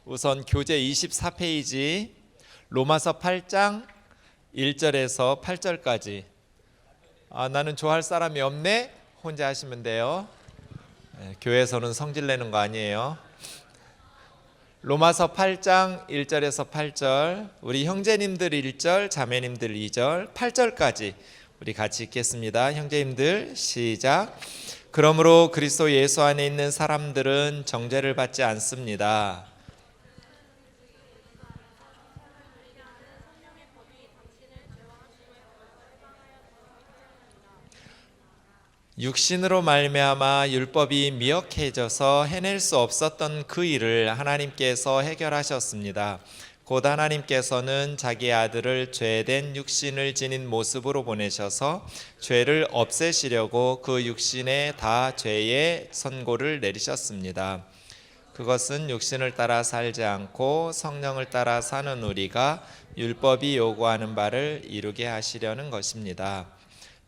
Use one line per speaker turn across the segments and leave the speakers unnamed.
우선 교재 24페이지 로마서 8장 1절에서 8절까지. 나는 좋아할 사람이 없네. 혼자 하시면 돼요. 교회에서는 성질 내는 거 아니에요. 로마서 8장 1절에서 8절, 우리 형제님들 1절, 자매님들 2절, 8절까지 우리 같이 읽겠습니다. 형제님들 시작. 그러므로 그리스도 예수 안에 있는 사람들은 정죄를 받지 않습니다. 육신으로 말미암아 율법이 미혹해져서 해낼 수 없었던 그 일을 하나님께서 해결하셨습니다. 곧 하나님께서는 자기 아들을 죄된 육신을 지닌 모습으로 보내셔서 죄를 없애시려고 그 육신에 다 죄의 선고를 내리셨습니다. 그것은 육신을 따라 살지 않고 성령을 따라 사는 우리가 율법이 요구하는 바를 이루게 하시려는 것입니다.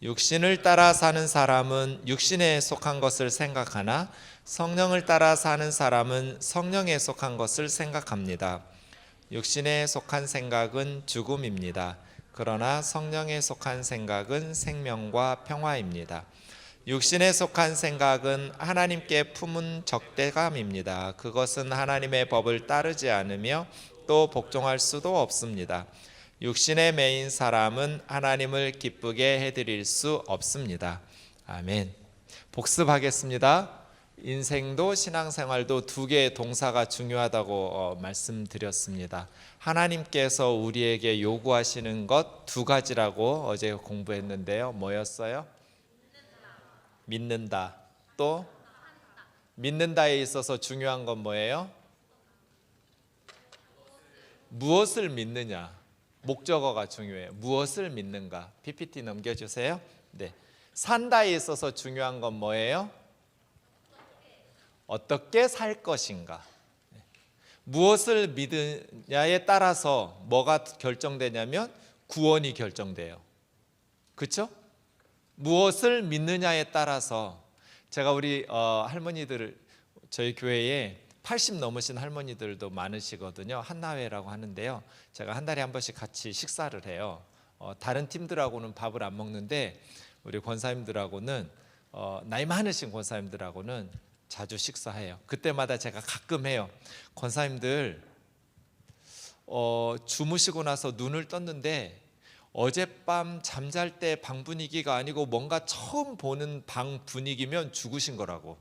육신을 따라 사는 사람은 육신에 속한 것을 생각하나 성령을 따라 사는 사람은 성령에 속한 것을 생각합니다. 육신에 속한 생각은 죽음입니다. 그러나 성령에 속한 생각은 생명과 평화입니다. 육신에 속한 생각은 하나님께 품은 적대감입니다. 그것은 하나님의 법을 따르지 않으며 또 복종할 수도 없습니다. 육신의 매인 사람은 하나님을 기쁘게 해드릴 수 없습니다. 아멘. 복습하겠습니다. 인생도 신앙생활도 두 개의 동사가 중요하다고 말씀드렸습니다. 하나님께서 우리에게 요구하시는 것 두 가지라고 어제 공부했는데요. 뭐였어요? 믿는다. 또 믿는다에 있어서 중요한 건 뭐예요? 무엇을 믿느냐? 목적어가 중요해요. 무엇을 믿는가? PPT 넘겨주세요. 네. 산다에 있어서 중요한 건 뭐예요? 어떻게 살 것인가? 무엇을 믿느냐에 따라서 뭐가 결정되냐면 구원이 결정돼요. 그렇죠? 무엇을 믿느냐에 따라서 제가 우리 할머니들 저희 교회에 80 넘으신 할머니들도 많으시거든요. 한나회라고 하는데요. 제가 한 달에 한 번씩 같이 식사를 해요. 다른 팀들하고는 밥을 안 먹는데 우리 권사님들하고는 나이 많으신 권사님들하고는 자주 식사해요. 그때마다 제가 가끔 해요. 권사님들 주무시고 나서 눈을 떴는데 어젯밤 잠잘 때 방 분위기가 아니고 뭔가 처음 보는 방 분위기면 죽으신 거라고.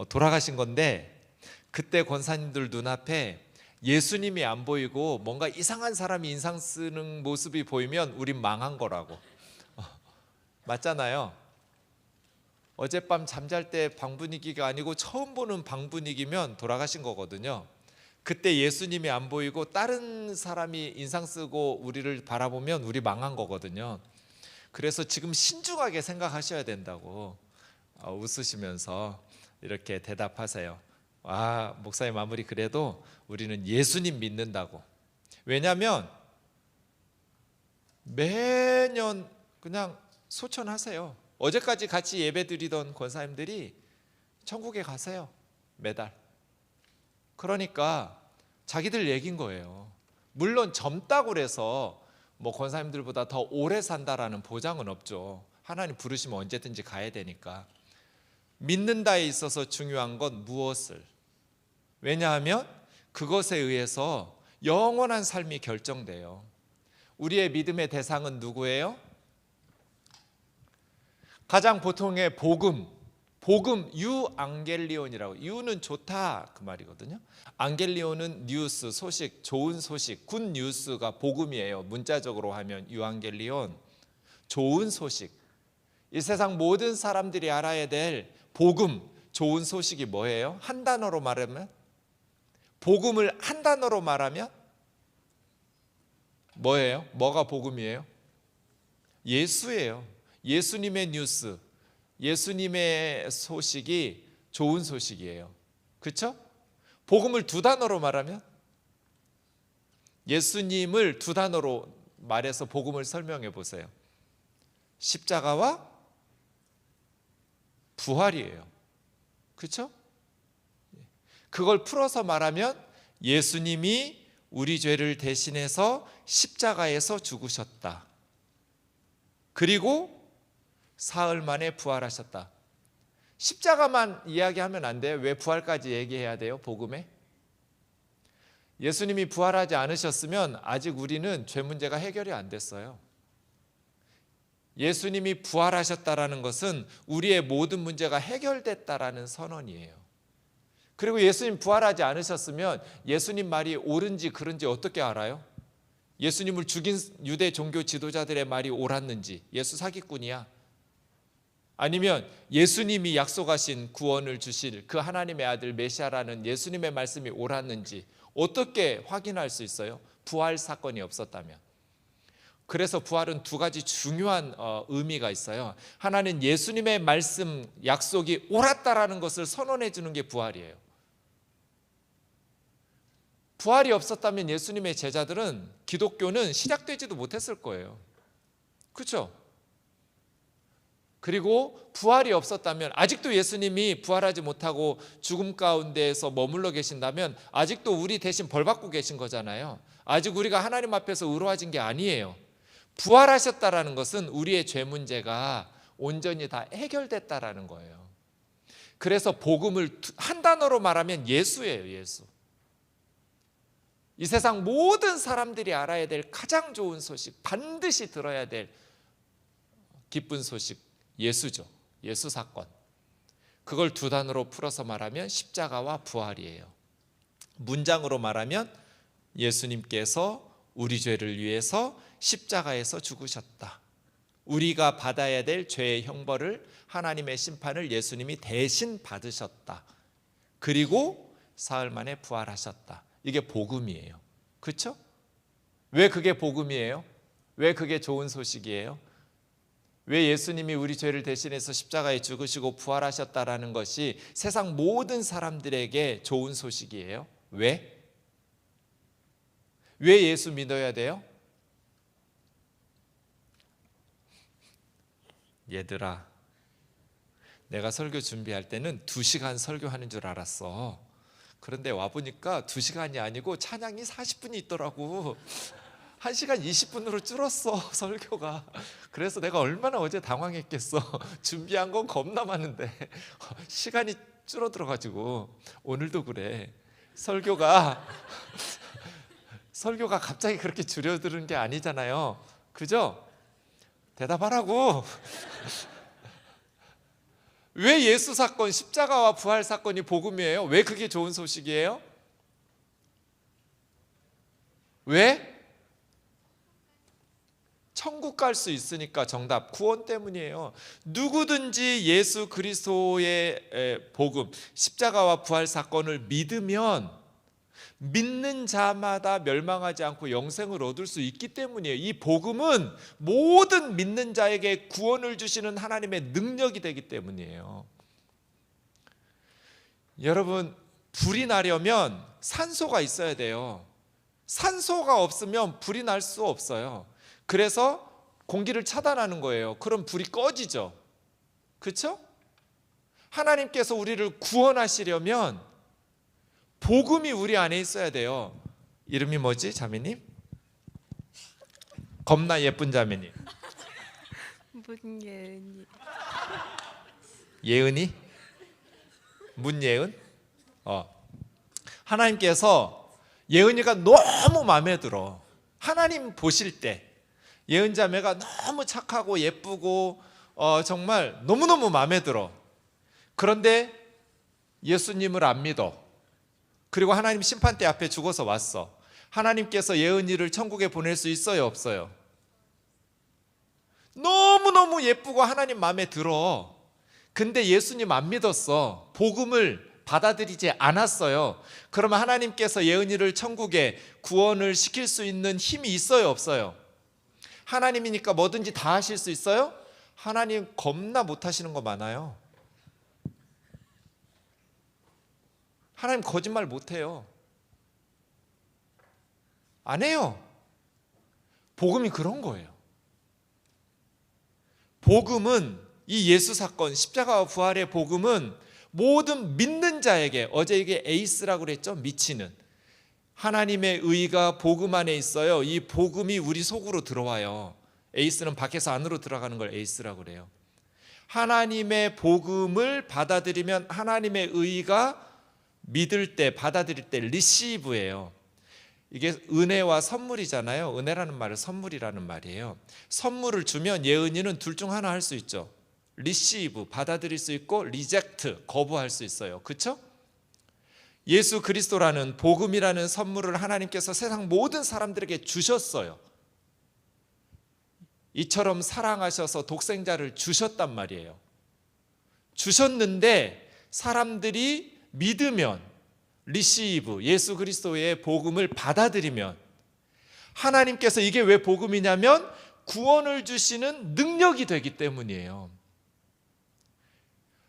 돌아가신 건데 그때 권사님들 눈앞에 예수님이 안 보이고 뭔가 이상한 사람이 인상 쓰는 모습이 보이면 우린 망한 거라고. 맞잖아요. 어젯밤 잠잘 때 방 분위기가 아니고 처음 보는 방 분위기면 돌아가신 거거든요. 그때 예수님이 안 보이고 다른 사람이 인상 쓰고 우리를 바라보면 우리 망한 거거든요. 그래서 지금 신중하게 생각하셔야 된다고. 웃으시면서 이렇게 대답하세요. 목사님 아무리 그래도 우리는 예수님 믿는다고. 왜냐하면 매년 그냥 소천하세요. 어제까지 같이 예배 드리던 권사님들이 천국에 가세요. 매달. 그러니까 자기들 얘기인 거예요. 물론 젊다고 그래서 뭐 권사님들보다 더 오래 산다라는 보장은 없죠. 하나님 부르시면 언제든지 가야 되니까. 믿는다에 있어서 중요한 건 무엇을? 왜냐하면 그것에 의해서 영원한 삶이 결정돼요. 우리의 믿음의 대상은 누구예요? 가장 보통의 복음 유앙겔리온이라고. 유는 좋다 그 말이거든요. 앙겔리온은 뉴스, 소식, 좋은 소식, 굿 뉴스가 복음이에요. 문자적으로 하면 유앙겔리온, 좋은 소식. 이 세상 모든 사람들이 알아야 될 복음, 좋은 소식이 뭐예요? 한 단어로 말하면, 복음을 한 단어로 말하면 뭐예요? 뭐가 복음이에요? 예수예요. 예수님의 뉴스, 예수님의 소식이 좋은 소식이에요. 그렇죠? 복음을 두 단어로 말하면, 예수님을 두 단어로 말해서 복음을 설명해 보세요. 십자가와 부활이에요. 그렇죠? 그걸 풀어서 말하면 예수님이 우리 죄를 대신해서 십자가에서 죽으셨다. 그리고 사흘 만에 부활하셨다. 십자가만 이야기하면 안 돼요? 왜 부활까지 얘기해야 돼요? 복음에? 예수님이 부활하지 않으셨으면 아직 우리는 죄 문제가 해결이 안 됐어요. 예수님이 부활하셨다라는 것은 우리의 모든 문제가 해결됐다라는 선언이에요. 그리고 예수님 부활하지 않으셨으면 예수님 말이 옳은지 그른지 어떻게 알아요? 예수님을 죽인 유대 종교 지도자들의 말이 옳았는지, 예수 사기꾼이야? 아니면 예수님이 약속하신 구원을 주실 그 하나님의 아들 메시아라는 예수님의 말씀이 옳았는지 어떻게 확인할 수 있어요? 부활 사건이 없었다면. 그래서 부활은 두 가지 중요한 의미가 있어요. 하나는 예수님의 말씀 약속이 옳았다라는 것을 선언해 주는 게 부활이에요. 부활이 없었다면 예수님의 제자들은, 기독교는 시작되지도 못했을 거예요. 그렇죠? 그리고 부활이 없었다면, 아직도 예수님이 부활하지 못하고 죽음 가운데에서 머물러 계신다면 아직도 우리 대신 벌 받고 계신 거잖아요. 아직 우리가 하나님 앞에서 의로워진 게 아니에요. 부활하셨다라는 것은 우리의 죄 문제가 온전히 다 해결됐다라는 거예요. 그래서 복음을 한 단어로 말하면 예수예요. 예수. 이 세상 모든 사람들이 알아야 될 가장 좋은 소식, 반드시 들어야 될 기쁜 소식, 예수죠. 예수 사건. 그걸 두 단어로 풀어서 말하면 십자가와 부활이에요. 문장으로 말하면 예수님께서 우리 죄를 위해서 십자가에서 죽으셨다. 우리가 받아야 될 죄의 형벌을, 하나님의 심판을 예수님이 대신 받으셨다. 그리고 사흘 만에 부활하셨다. 이게 복음이에요. 그렇죠? 왜 그게 복음이에요? 왜 그게 좋은 소식이에요? 왜 예수님이 우리 죄를 대신해서 십자가에 죽으시고 부활하셨다라는 것이 세상 모든 사람들에게 좋은 소식이에요? 왜? 왜 예수 믿어야 돼요? 얘들아, 내가 설교 준비할 때는 2시간 설교하는 줄 알았어. 그런데 와보니까 2시간이 아니고 찬양이 40분이 있더라고. 1시간 20분으로 줄었어, 설교가. 그래서 내가 얼마나 어제 당황했겠어. 준비한 건 겁나 많은데 시간이 줄어들어가지고. 오늘도 그래. 설교가 갑자기 그렇게 줄어드는 게 아니잖아요. 그죠? 대답하라고. 왜 예수 사건, 십자가와 부활 사건이 복음이에요? 왜 그게 좋은 소식이에요? 왜? 천국 갈 수 있으니까. 정답, 구원 때문이에요. 누구든지 예수 그리스도의 복음, 십자가와 부활 사건을 믿으면 믿는 자마다 멸망하지 않고 영생을 얻을 수 있기 때문이에요. 이 복음은 모든 믿는 자에게 구원을 주시는 하나님의 능력이 되기 때문이에요. 여러분, 불이 나려면 산소가 있어야 돼요. 산소가 없으면 불이 날 수 없어요. 그래서 공기를 차단하는 거예요. 그럼 불이 꺼지죠. 그렇죠? 하나님께서 우리를 구원하시려면 복음이 우리 안에 있어야 돼요. 이름이 뭐지, 자매님? 겁나 예쁜 자매님.
문예은이.
예은이? 문예은? 하나님께서 예은이가 너무 마음에 들어. 하나님 보실 때 예은 자매가 너무 착하고 예쁘고 정말 너무너무 마음에 들어. 그런데 예수님을 안 믿어. 그리고 하나님 심판대 앞에 죽어서 왔어. 하나님께서 예은이를 천국에 보낼 수 있어요, 없어요? 너무너무 예쁘고 하나님 마음에 들어. 근데 예수님 안 믿었어. 복음을 받아들이지 않았어요. 그러면 하나님께서 예은이를 천국에 구원을 시킬 수 있는 힘이 있어요, 없어요? 하나님이니까 뭐든지 다 하실 수 있어요? 하나님 겁나 못하시는 거 많아요. 하나님 거짓말 못해요. 안 해요. 복음이 그런 거예요. 복음은, 이 예수 사건, 십자가와 부활의 복음은 모든 믿는 자에게, 어제 이게 에이스라고 그랬죠? 미치는. 하나님의 의가 복음 안에 있어요. 이 복음이 우리 속으로 들어와요. 에이스는 밖에서 안으로 들어가는 걸 에이스라고 그래요. 하나님의 복음을 받아들이면 하나님의 의가 믿을 때, 받아들일 때 리시브예요. 이게 은혜와 선물이잖아요. 은혜라는 말은 선물이라는 말이에요. 선물을 주면 예은이는 둘 중 하나 할 수 있죠. 리시브, 받아들일 수 있고, 리젝트, 거부할 수 있어요. 그렇죠? 예수 그리스도라는 복음이라는 선물을 하나님께서 세상 모든 사람들에게 주셨어요. 이처럼 사랑하셔서 독생자를 주셨단 말이에요. 주셨는데 사람들이 믿으면, 리시브, 예수 그리스도의 복음을 받아들이면, 하나님께서 이게 왜 복음이냐면 구원을 주시는 능력이 되기 때문이에요.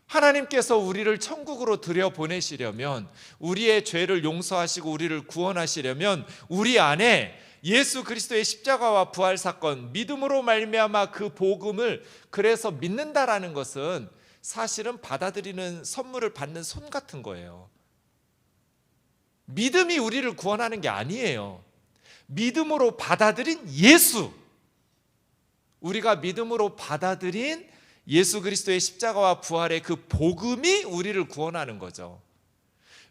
하나님께서 우리를 천국으로 들여보내시려면, 우리의 죄를 용서하시고 우리를 구원하시려면 우리 안에 예수 그리스도의 십자가와 부활 사건, 믿음으로 말미암아 그 복음을 그래서 믿는다라는 것은 사실은 받아들이는 선물을 받는 손 같은 거예요. 믿음이 우리를 구원하는 게 아니에요. 믿음으로 받아들인 예수, 우리가 믿음으로 받아들인 예수 그리스도의 십자가와 부활의 그 복음이 우리를 구원하는 거죠.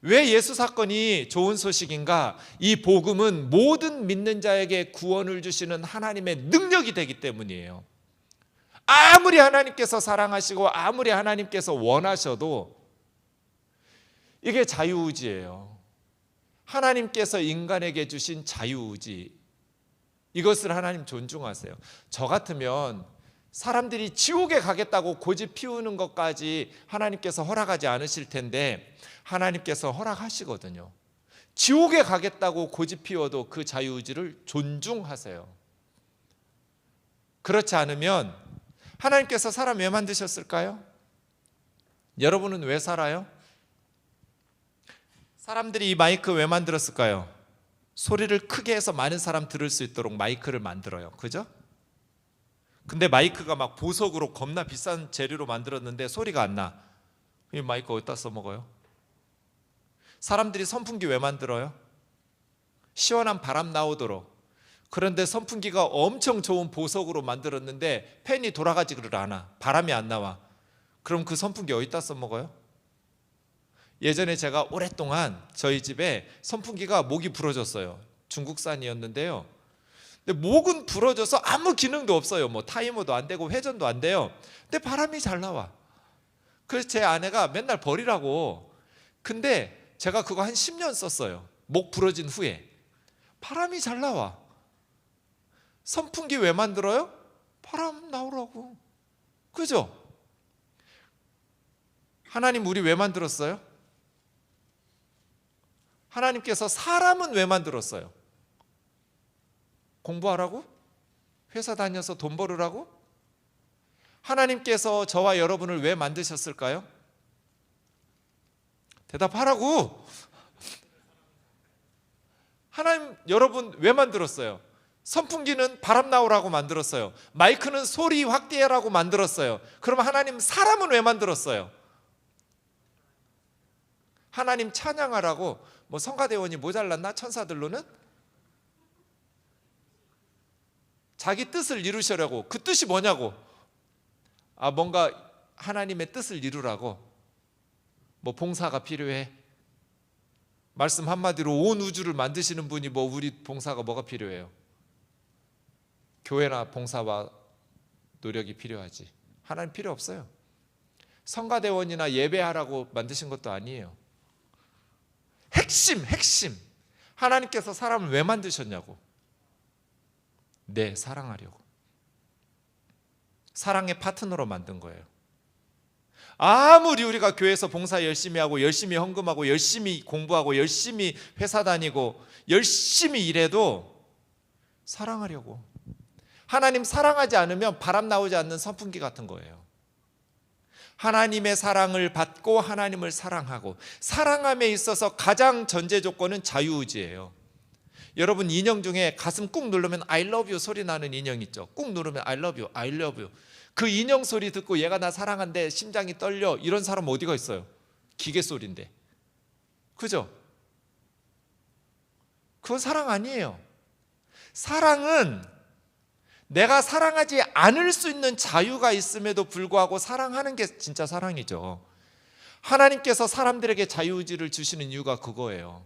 왜 예수 사건이 좋은 소식인가? 이 복음은 모든 믿는 자에게 구원을 주시는 하나님의 능력이 되기 때문이에요. 아무리 하나님께서 사랑하시고 아무리 하나님께서 원하셔도 이게 자유의지예요. 하나님께서 인간에게 주신 자유의지, 이것을 하나님 존중하세요. 저 같으면 사람들이 지옥에 가겠다고 고집 피우는 것까지 하나님께서 허락하지 않으실 텐데 하나님께서 허락하시거든요. 지옥에 가겠다고 고집 피워도 그 자유의지를 존중하세요. 그렇지 않으면 하나님께서 사람 왜 만드셨을까요? 여러분은 왜 살아요? 사람들이 이 마이크 왜 만들었을까요? 소리를 크게 해서 많은 사람 들을 수 있도록 마이크를 만들어요. 그죠? 근데 마이크가 막 보석으로 겁나 비싼 재료로 만들었는데 소리가 안 나. 이 마이크 어디다 써먹어요? 사람들이 선풍기 왜 만들어요? 시원한 바람 나오도록. 그런데 선풍기가 엄청 좋은 보석으로 만들었는데 팬이 돌아가지를 않아. 바람이 안 나와. 그럼 그 선풍기 어디다 써먹어요? 예전에 제가 오랫동안 저희 집에 선풍기가 목이 부러졌어요. 중국산이었는데요. 근데 목은 부러져서 아무 기능도 없어요. 뭐 타이머도 안 되고 회전도 안 돼요. 근데 바람이 잘 나와. 그래서 제 아내가 맨날 버리라고. 근데 제가 그거 한 10년 썼어요. 목 부러진 후에. 바람이 잘 나와. 선풍기 왜 만들어요? 바람 나오라고. 그죠? 하나님 우리 왜 만들었어요? 하나님께서 사람은 왜 만들었어요? 공부하라고? 회사 다녀서 돈 벌으라고? 하나님께서 저와 여러분을 왜 만드셨을까요? 대답하라고. 하나님 여러분 왜 만들었어요? 선풍기는 바람 나오라고 만들었어요. 마이크는 소리 확대하라고 만들었어요. 그럼 하나님 사람은 왜 만들었어요? 하나님 찬양하라고. 뭐 성가대원이 모자랐나? 천사들로는? 자기 뜻을 이루시려고. 그 뜻이 뭐냐고. 뭔가 하나님의 뜻을 이루라고. 뭐 봉사가 필요해. 말씀 한마디로 온 우주를 만드시는 분이 뭐 우리 봉사가 뭐가 필요해요? 교회나 봉사와 노력이 필요하지. 하나님 필요 없어요. 성가대원이나 예배하라고 만드신 것도 아니에요. 핵심. 하나님께서 사람을 왜 만드셨냐고. 네, 사랑하려고. 사랑의 파트너로 만든 거예요. 아무리 우리가 교회에서 봉사 열심히 하고 열심히 헌금하고 열심히 공부하고 열심히 회사 다니고 열심히 일해도 사랑하려고. 하나님 사랑하지 않으면 바람 나오지 않는 선풍기 같은 거예요. 하나님의 사랑을 받고 하나님을 사랑하고, 사랑함에 있어서 가장 전제 조건은 자유의지예요. 여러분 인형 중에 가슴 꾹 누르면 I love you 소리 나는 인형 있죠. 꾹 누르면 I love you, I love you. 그 인형 소리 듣고 얘가 나 사랑한대 심장이 떨려, 이런 사람 어디가 있어요? 기계 소리인데. 그죠? 그건 사랑 아니에요. 사랑은 내가 사랑하지 않을 수 있는 자유가 있음에도 불구하고 사랑하는 게 진짜 사랑이죠. 하나님께서 사람들에게 자유의지를 주시는 이유가 그거예요.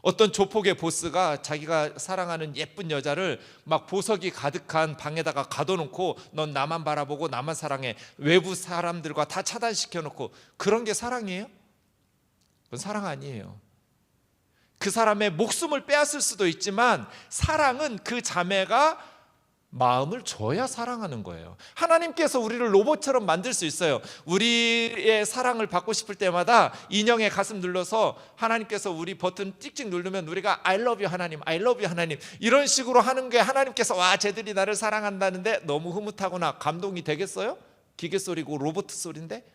어떤 조폭의 보스가 자기가 사랑하는 예쁜 여자를 막 보석이 가득한 방에다가 가둬놓고 넌 나만 바라보고 나만 사랑해, 외부 사람들과 다 차단시켜놓고, 그런 게 사랑이에요? 그건 사랑 아니에요. 그 사람의 목숨을 빼앗을 수도 있지만 사랑은 그 자매가 마음을 줘야 사랑하는 거예요. 하나님께서 우리를 로봇처럼 만들 수 있어요. 우리의 사랑을 받고 싶을 때마다 인형의 가슴 눌러서 하나님께서 우리 버튼 찍찍 누르면 우리가 I love you 하나님, I love you 하나님, 이런 식으로 하는 게 하나님께서 와 쟤들이 나를 사랑한다는데 너무 흐뭇하구나, 감동이 되겠어요? 기계 소리고 로봇 소리인데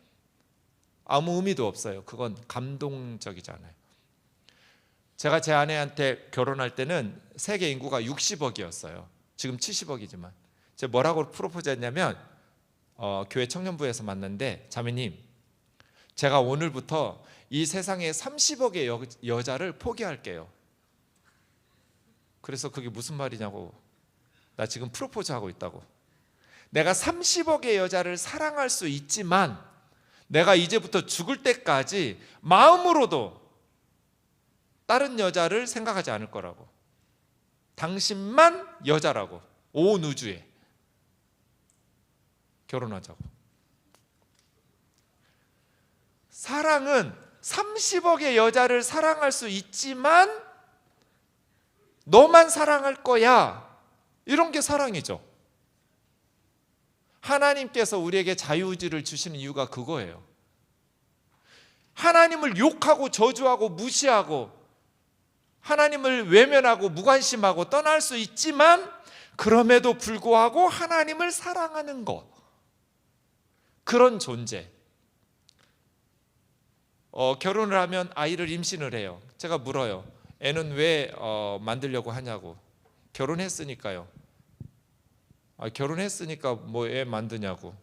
아무 의미도 없어요. 그건 감동적이잖아요. 제가 제 아내한테 결혼할 때는 세계 인구가 60억이었어요. 지금 70억이지만 제가 뭐라고 프로포즈 했냐면 교회 청년부에서 만났는데, 자매님, 제가 오늘부터 이 세상에 30억의 여자를 포기할게요. 그래서 그게 무슨 말이냐고, 나 지금 프로포즈 하고 있다고. 내가 30억의 여자를 사랑할 수 있지만 내가 이제부터 죽을 때까지 마음으로도 다른 여자를 생각하지 않을 거라고. 당신만 여자라고. 온 우주에 결혼하자고. 사랑은 30억의 여자를 사랑할 수 있지만 너만 사랑할 거야, 이런 게 사랑이죠. 하나님께서 우리에게 자유의지를 주시는 이유가 그거예요. 하나님을 욕하고 저주하고 무시하고 하나님을 외면하고 무관심하고 떠날 수 있지만 그럼에도 불구하고 하나님을 사랑하는 것, 그런 존재. 결혼을 하면 아이를 임신을 해요. 제가 물어요. 애는 왜 만들려고 하냐고. 결혼했으니까요. 결혼했으니까 뭐 애 만드냐고.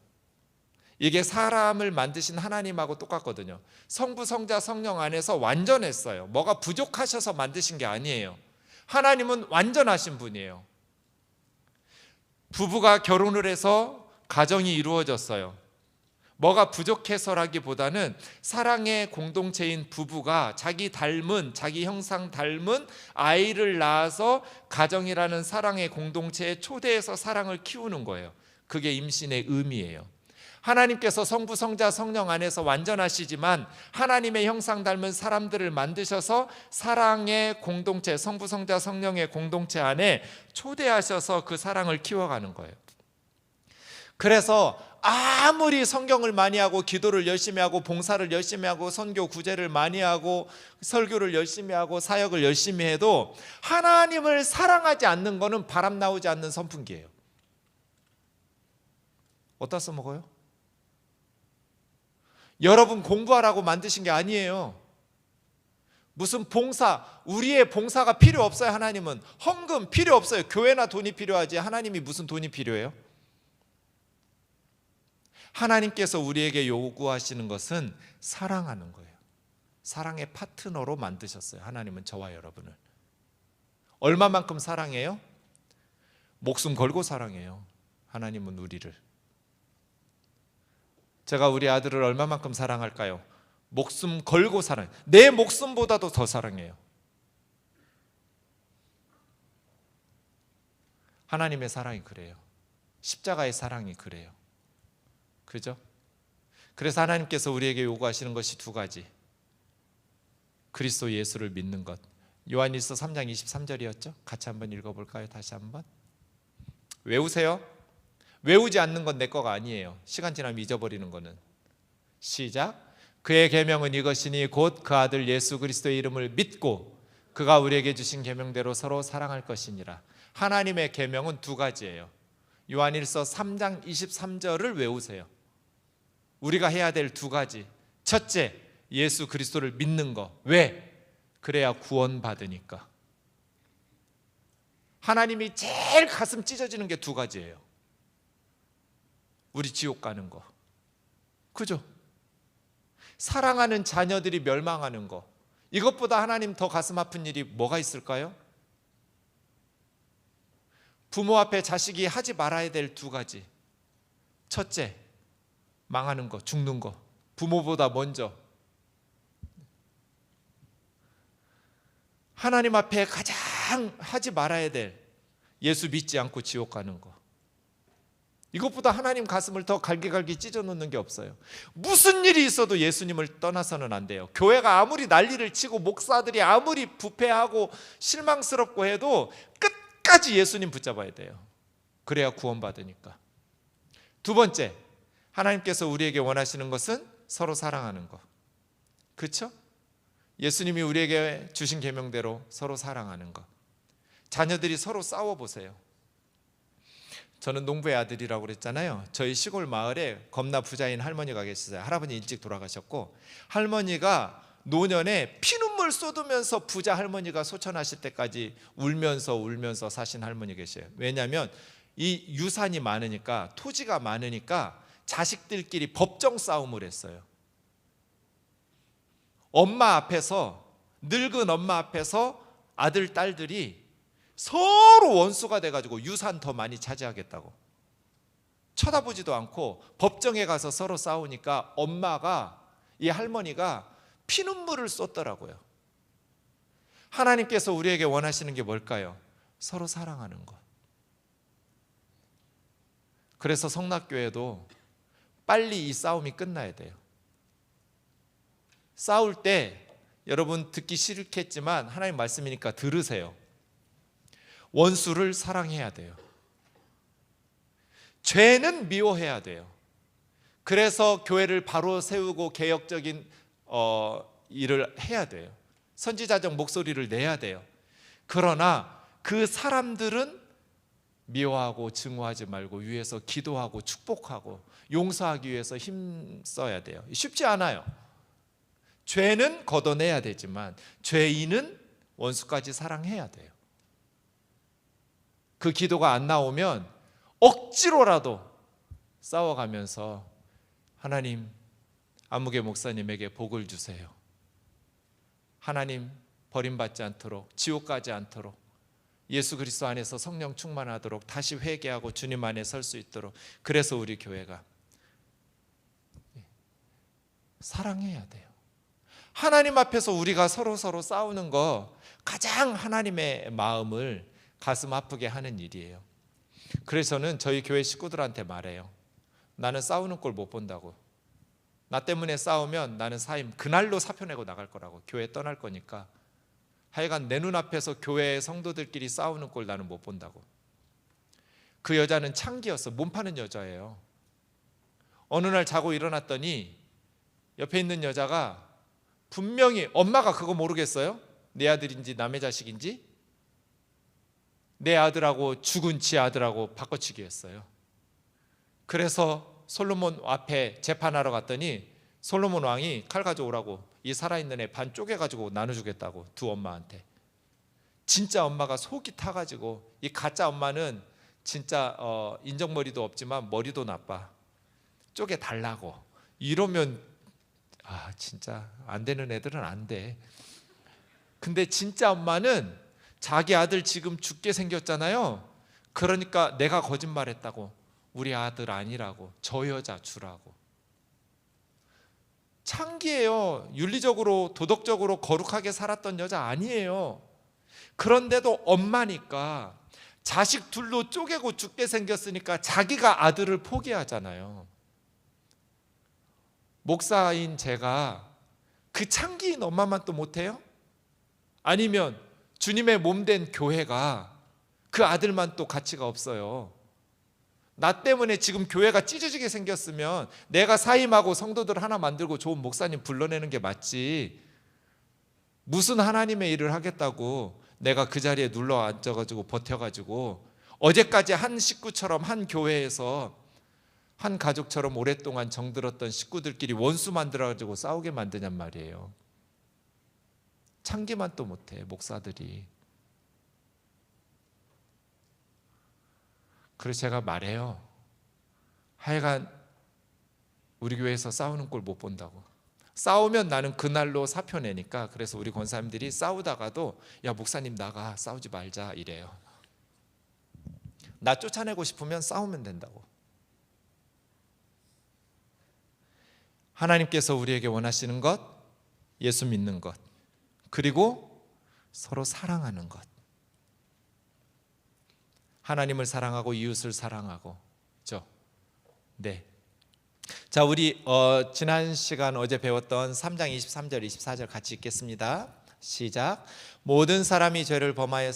이게 사람을 만드신 하나님하고 똑같거든요. 성부, 성자, 성령 안에서 완전했어요. 뭐가 부족하셔서 만드신 게 아니에요. 하나님은 완전하신 분이에요. 부부가 결혼을 해서 가정이 이루어졌어요. 뭐가 부족해서라기보다는 사랑의 공동체인 부부가 자기 닮은, 자기 형상 닮은 아이를 낳아서 가정이라는 사랑의 공동체에 초대해서 사랑을 키우는 거예요. 그게 임신의 의미예요. 하나님께서 성부, 성자, 성령 안에서 완전하시지만 하나님의 형상 닮은 사람들을 만드셔서 사랑의 공동체, 성부, 성자, 성령의 공동체 안에 초대하셔서 그 사랑을 키워가는 거예요. 그래서 아무리 성경을 많이 하고 기도를 열심히 하고 봉사를 열심히 하고 선교 구제를 많이 하고 설교를 열심히 하고 사역을 열심히 해도 하나님을 사랑하지 않는 거는 바람 나오지 않는 선풍기예요. 어디다 써먹어요? 여러분 공부하라고 만드신 게 아니에요. 무슨 봉사, 우리의 봉사가 필요 없어요. 하나님은 헌금 필요 없어요. 교회나 돈이 필요하지 하나님이 무슨 돈이 필요해요? 하나님께서 우리에게 요구하시는 것은 사랑하는 거예요. 사랑의 파트너로 만드셨어요. 하나님은 저와 여러분을. 얼마만큼 사랑해요? 목숨 걸고 사랑해요. 하나님은 우리를. 제가 우리 아들을 얼마만큼 사랑할까요? 목숨 걸고 사랑해요. 내 목숨보다도 더 사랑해요. 하나님의 사랑이 그래요. 십자가의 사랑이 그래요. 그죠? 그래서 하나님께서 우리에게 요구하시는 것이 두 가지. 그리스도 예수를 믿는 것. 요한일서 3장 23절이었죠? 같이 한번 읽어볼까요? 다시 한번. 외우세요. 외우지 않는 건 내 거가 아니에요. 시간 지나면 잊어버리는 거는. 시작. 그의 계명은 이것이니 곧 그 아들 예수 그리스도의 이름을 믿고 그가 우리에게 주신 계명대로 서로 사랑할 것이니라. 하나님의 계명은 두 가지예요. 요한일서 3장 23절을 외우세요. 우리가 해야 될 두 가지. 첫째, 예수 그리스도를 믿는 거. 왜? 그래야 구원받으니까. 하나님이 제일 가슴 찢어지는 게 두 가지예요. 우리 지옥 가는 거. 그죠? 사랑하는 자녀들이 멸망하는 거, 이것보다 하나님 더 가슴 아픈 일이 뭐가 있을까요? 부모 앞에 자식이 하지 말아야 될 두 가지. 첫째, 망하는 거, 죽는 거. 부모보다 먼저. 하나님 앞에 가장 하지 말아야 될, 예수 믿지 않고 지옥 가는 거. 이것보다 하나님 가슴을 더 갈기갈기 찢어놓는 게 없어요. 무슨 일이 있어도 예수님을 떠나서는 안 돼요. 교회가 아무리 난리를 치고 목사들이 아무리 부패하고 실망스럽고 해도 끝까지 예수님 붙잡아야 돼요. 그래야 구원받으니까. 두 번째, 하나님께서 우리에게 원하시는 것은 서로 사랑하는 거. 그렇죠? 예수님이 우리에게 주신 계명대로 서로 사랑하는 것. 자녀들이 서로 싸워보세요. 저는 농부의 아들이라고 그랬잖아요. 저희 시골 마을에 겁나 부자인 할머니가 계셨어요. 할아버지 일찍 돌아가셨고, 할머니가 노년에 피눈물 쏟으면서 부자 할머니가 소천하실 때까지 울면서 사신 할머니 계세요. 왜냐하면 이 유산이 많으니까, 토지가 많으니까 자식들끼리 법정 싸움을 했어요. 엄마 앞에서, 늙은 엄마 앞에서 아들, 딸들이 서로 원수가 돼가지고 유산 더 많이 차지하겠다고 쳐다보지도 않고 법정에 가서 서로 싸우니까 엄마가, 이 할머니가 피눈물을 쏟더라고요. 하나님께서 우리에게 원하시는 게 뭘까요? 서로 사랑하는 것. 그래서 성락교회도 빨리 이 싸움이 끝나야 돼요. 싸울 때 여러분 듣기 싫겠지만 하나님 말씀이니까 들으세요. 원수를 사랑해야 돼요. 죄는 미워해야 돼요. 그래서 교회를 바로 세우고 개혁적인 일을 해야 돼요. 선지자적 목소리를 내야 돼요. 그러나 그 사람들은 미워하고 증오하지 말고 위에서 기도하고 축복하고 용서하기 위해서 힘써야 돼요. 쉽지 않아요. 죄는 걷어내야 되지만 죄인은 원수까지 사랑해야 돼요. 그 기도가 안 나오면 억지로라도 싸워가면서 하나님, 안무개 목사님에게 복을 주세요. 하나님 버림받지 않도록, 지옥 가지 않도록, 예수 그리스도 안에서 성령 충만하도록, 다시 회개하고 주님 안에 설 수 있도록. 그래서 우리 교회가 사랑해야 돼요. 하나님 앞에서 우리가 서로 싸우는 거 가장 하나님의 마음을 가슴 아프게 하는 일이에요. 그래서 저는 저희 교회 식구들한테 말해요. 나는 싸우는 꼴 못 본다고. 나 때문에 싸우면 나는 사임 그날로 사표 내고 나갈 거라고. 교회 떠날 거니까. 하여간 내 눈앞에서 교회 성도들끼리 싸우는 꼴 나는 못 본다고. 그 여자는 창기였어. 몸 파는 여자예요. 어느 날 자고 일어났더니 옆에 있는 여자가 분명히, 엄마가 그거 모르겠어요? 내 아들인지 남의 자식인지? 내 아들하고 죽은 지 아들하고 바꿔치기 했어요. 그래서 솔로몬 앞에 재판하러 갔더니 솔로몬 왕이 칼 가져오라고, 이 살아있는 애 반 쪼개가지고 나눠주겠다고, 두 엄마한테. 진짜 엄마가 속이 타가지고, 이 가짜 엄마는 진짜 인정머리도 없지만 머리도 나빠. 쪼개달라고. 이러면 진짜 안 되는 애들은 안 돼. 근데 진짜 엄마는 자기 아들 지금 죽게 생겼잖아요. 그러니까 내가 거짓말했다고, 우리 아들 아니라고, 저 여자 주라고. 창기예요. 윤리적으로 도덕적으로 거룩하게 살았던 여자 아니에요. 그런데도 엄마니까 자식 둘로 쪼개고 죽게 생겼으니까 자기가 아들을 포기하잖아요. 목사인 제가 그 창기인 엄마만 또 못해요? 아니면 주님의 몸된 교회가 그 아들만 또 가치가 없어요? 나 때문에 지금 교회가 찢어지게 생겼으면 내가 사임하고 성도들 하나 만들고 좋은 목사님 불러내는 게 맞지, 무슨 하나님의 일을 하겠다고 내가 그 자리에 눌러 앉아가지고 버텨가지고 어제까지 한 식구처럼 한 교회에서 한 가족처럼 오랫동안 정들었던 식구들끼리 원수 만들어가지고 싸우게 만드냔 말이에요. 창기만 또 못해 목사들이. 그래서 제가 말해요. 하여간 우리 교회에서 싸우는 꼴 못 본다고. 싸우면 나는 그날로 사표 내니까, 그래서 우리 권사님들이 싸우다가도 야 목사님 나가, 싸우지 말자 이래요. 나 쫓아내고 싶으면 싸우면 된다고. 하나님께서 우리에게 원하시는 것, 예수 믿는 것, 그리고 서로 사랑하는 것. 하나님을 사랑하고 이웃을 사랑하고, 그렇죠? 네. 자, 우리 지난 시간 어제 배웠던 3장 23절 24절 같이 읽겠습니다. 시작. 모든 사람이 죄를 범하여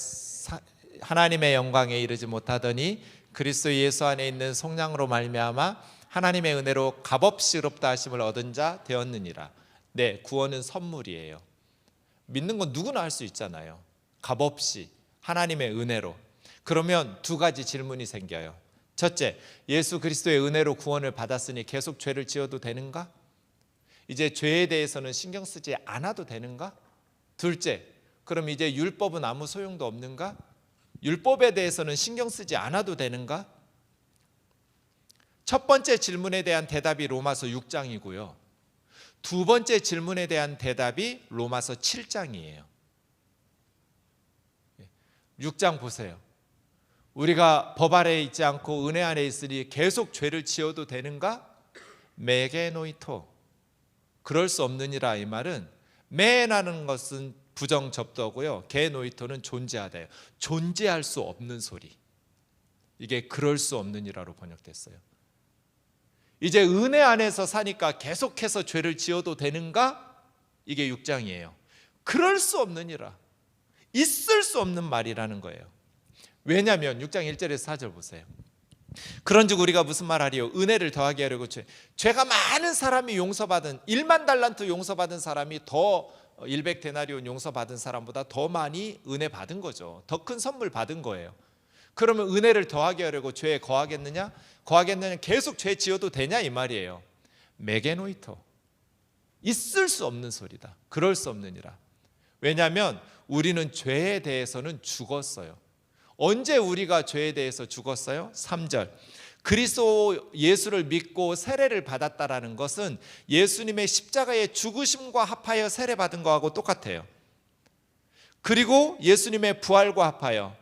하나님의 영광에 이르지 못하더니 그리스도 예수 안에 있는 속량으로 말미암아 하나님의 은혜로 값없이 의롭다 하심을 얻은 자 되었느니라. 네, 구원은 선물이에요. 믿는 건 누구나 할 수 있잖아요. 값없이 하나님의 은혜로. 그러면 두 가지 질문이 생겨요. 첫째, 예수 그리스도의 은혜로 구원을 받았으니 계속 죄를 지어도 되는가? 이제 죄에 대해서는 신경 쓰지 않아도 되는가? 둘째, 그럼 이제 율법은 아무 소용도 없는가? 율법에 대해서는 신경 쓰지 않아도 되는가? 첫 번째 질문에 대한 대답이 로마서 6장이고요. 두 번째 질문에 대한 대답이 로마서 7장이에요. 6장 보세요. 우리가 법 아래에 있지 않고 은혜 안에 있으니 계속 죄를 지어도 되는가? 메게노이토. 그럴 수 없느니라. 이 말은 메라는 것은 부정접두어고요. 게노이토는 존재하다예요. 존재할 수 없는 소리. 이게 그럴 수 없느니라로 번역됐어요. 이제 은혜 안에서 사니까 계속해서 죄를 지어도 되는가? 이게 6장이에요. 그럴 수 없느니라. 있을 수 없는 말이라는 거예요. 왜냐하면 6장 1절에서 4절 보세요. 그런즉 우리가 무슨 말하리요? 은혜를 더하게 하려고 죄가 많은 사람이 용서받은 1만 달란트 용서받은 사람이 더 100데나리온 용서받은 사람보다 더 많이 은혜 받은 거죠. 더 큰 선물 받은 거예요. 그러면 은혜를 더하게 하려고 죄에 거하겠느냐? 거하겠느냐? 계속 죄 지어도 되냐? 이 말이에요. 메게노이토. 있을 수 없는 소리다. 그럴 수 없느니라. 왜냐하면 우리는 죄에 대해서는 죽었어요. 언제 우리가 죄에 대해서 죽었어요? 3절. 그리스도 예수를 믿고 세례를 받았다라는 것은 예수님의 십자가의 죽으심과 합하여 세례받은 거하고 똑같아요. 그리고 예수님의 부활과 합하여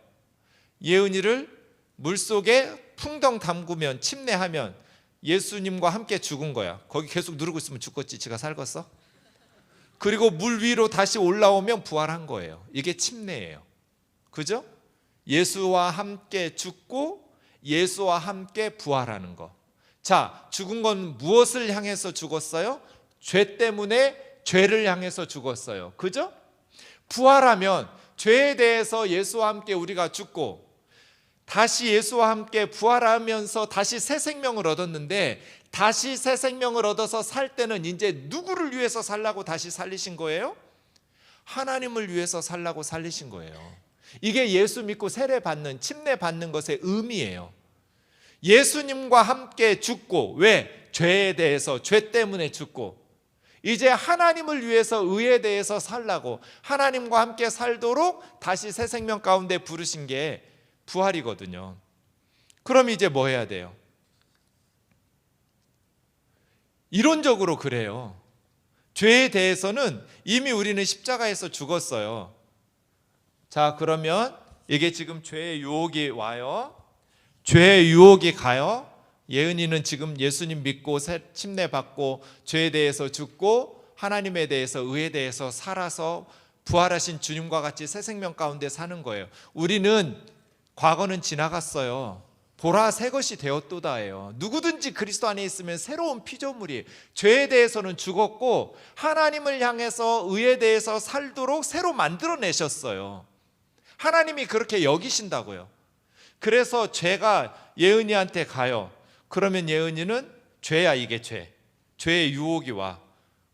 예은이를 물속에 풍덩 담그면 침례하면 예수님과 함께 죽은 거야. 거기 계속 누르고 있으면 죽겠지. 지가 살겠어? 그리고 물 위로 다시 올라오면 부활한 거예요. 이게 침례예요. 그죠? 예수와 함께 죽고 예수와 함께 부활하는 거. 자, 죽은 건 무엇을 향해서 죽었어요? 죄 때문에 죄를 향해서 죽었어요. 그죠? 부활하면 죄에 대해서 예수와 함께 우리가 죽고 다시 예수와 함께 부활하면서 다시 새 생명을 얻었는데, 다시 새 생명을 얻어서 살 때는 이제 누구를 위해서 살라고 다시 살리신 거예요? 하나님을 위해서 살라고 살리신 거예요. 이게 예수 믿고 세례 받는, 침례 받는 것의 의미예요. 예수님과 함께 죽고, 왜? 죄에 대해서, 죄 때문에 죽고, 이제 하나님을 위해서 의에 대해서 살라고, 하나님과 함께 살도록 다시 새 생명 가운데 부르신 게 부활이거든요. 그럼 이제 뭐 해야 돼요? 이론적으로 그래요. 죄에 대해서는 이미 우리는 십자가에서 죽었어요. 자, 그러면 이게 지금 죄의 유혹이 와요. 죄의 유혹이 가요. 예은이는 지금 예수님 믿고 침례 받고 죄에 대해서 죽고 하나님에 대해서 의에 대해서 살아서 부활하신 주님과 같이 새 생명 가운데 사는 거예요. 우리는 과거는 지나갔어요. 보라 새 것이 되었도다예요. 누구든지 그리스도 안에 있으면 새로운 피조물이에요. 죄에 대해서는 죽었고 하나님을 향해서 의에 대해서 살도록 새로 만들어내셨어요. 하나님이 그렇게 여기신다고요. 그래서 죄가 예은이한테 가요. 그러면 예은이는 죄야, 이게 죄. 죄의 유혹이 와.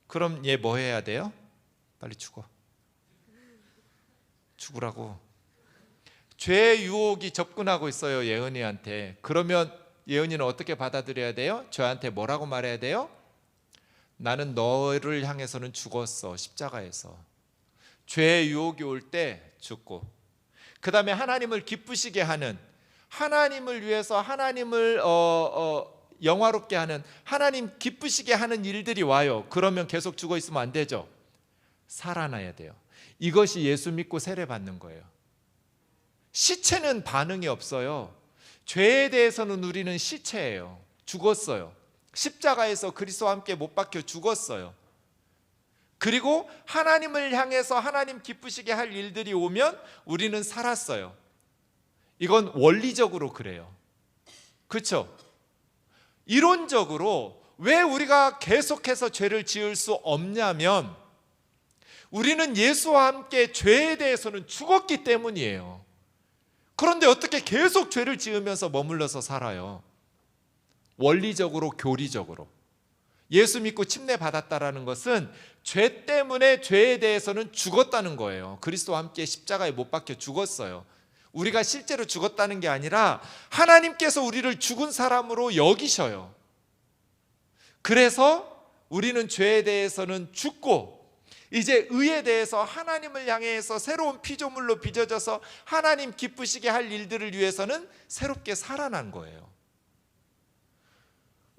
그럼 얘 뭐 해야 돼요? 빨리 죽어. 죽으라고. 죄의 유혹이 접근하고 있어요, 예은이한테. 그러면 예은이는 어떻게 받아들여야 돼요? 저한테 뭐라고 말해야 돼요? 나는 너를 향해서는 죽었어, 십자가에서. 죄의 유혹이 올 때 죽고, 그 다음에 하나님을 기쁘시게 하는, 하나님을 위해서 하나님을 영화롭게 하는, 하나님 기쁘시게 하는 일들이 와요. 그러면 계속 죽어 있으면 안 되죠. 살아나야 돼요. 이것이 예수 믿고 세례 받는 거예요. 시체는 반응이 없어요. 죄에 대해서는 우리는 시체예요. 죽었어요. 십자가에서 그리스도와 함께 못 박혀 죽었어요. 그리고 하나님을 향해서 하나님 기쁘시게 할 일들이 오면 우리는 살았어요. 이건 원리적으로 그래요. 그렇죠? 이론적으로 왜 우리가 계속해서 죄를 지을 수 없냐면 우리는 예수와 함께 죄에 대해서는 죽었기 때문이에요. 그런데 어떻게 계속 죄를 지으면서 머물러서 살아요? 원리적으로, 교리적으로. 예수 믿고 침례 받았다라는 것은 죄 때문에 죄에 대해서는 죽었다는 거예요. 그리스도와 함께 십자가에 못 박혀 죽었어요. 우리가 실제로 죽었다는 게 아니라 하나님께서 우리를 죽은 사람으로 여기셔요. 그래서 우리는 죄에 대해서는 죽고 이제 의에 대해서 하나님을 향해서 새로운 피조물로 빚어져서 하나님 기쁘시게 할 일들을 위해서는 새롭게 살아난 거예요.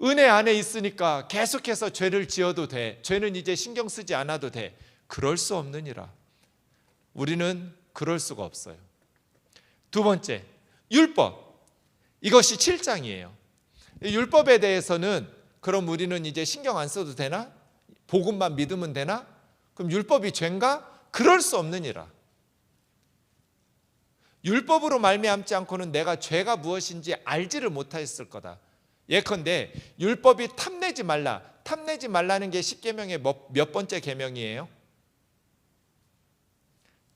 은혜 안에 있으니까 계속해서 죄를 지어도 돼. 죄는 이제 신경 쓰지 않아도 돼. 그럴 수 없느니라. 우리는 그럴 수가 없어요. 두 번째, 율법. 이것이 7장이에요. 율법에 대해서는 그럼 우리는 이제 신경 안 써도 되나? 복음만 믿으면 되나? 그럼 율법이 죄인가? 그럴 수 없느니라. 율법으로 말미암지 않고는 내가 죄가 무엇인지 알지를 못했을 거다. 예컨대 율법이 탐내지 말라. 탐내지 말라는 게 10계명의 몇 번째 계명이에요?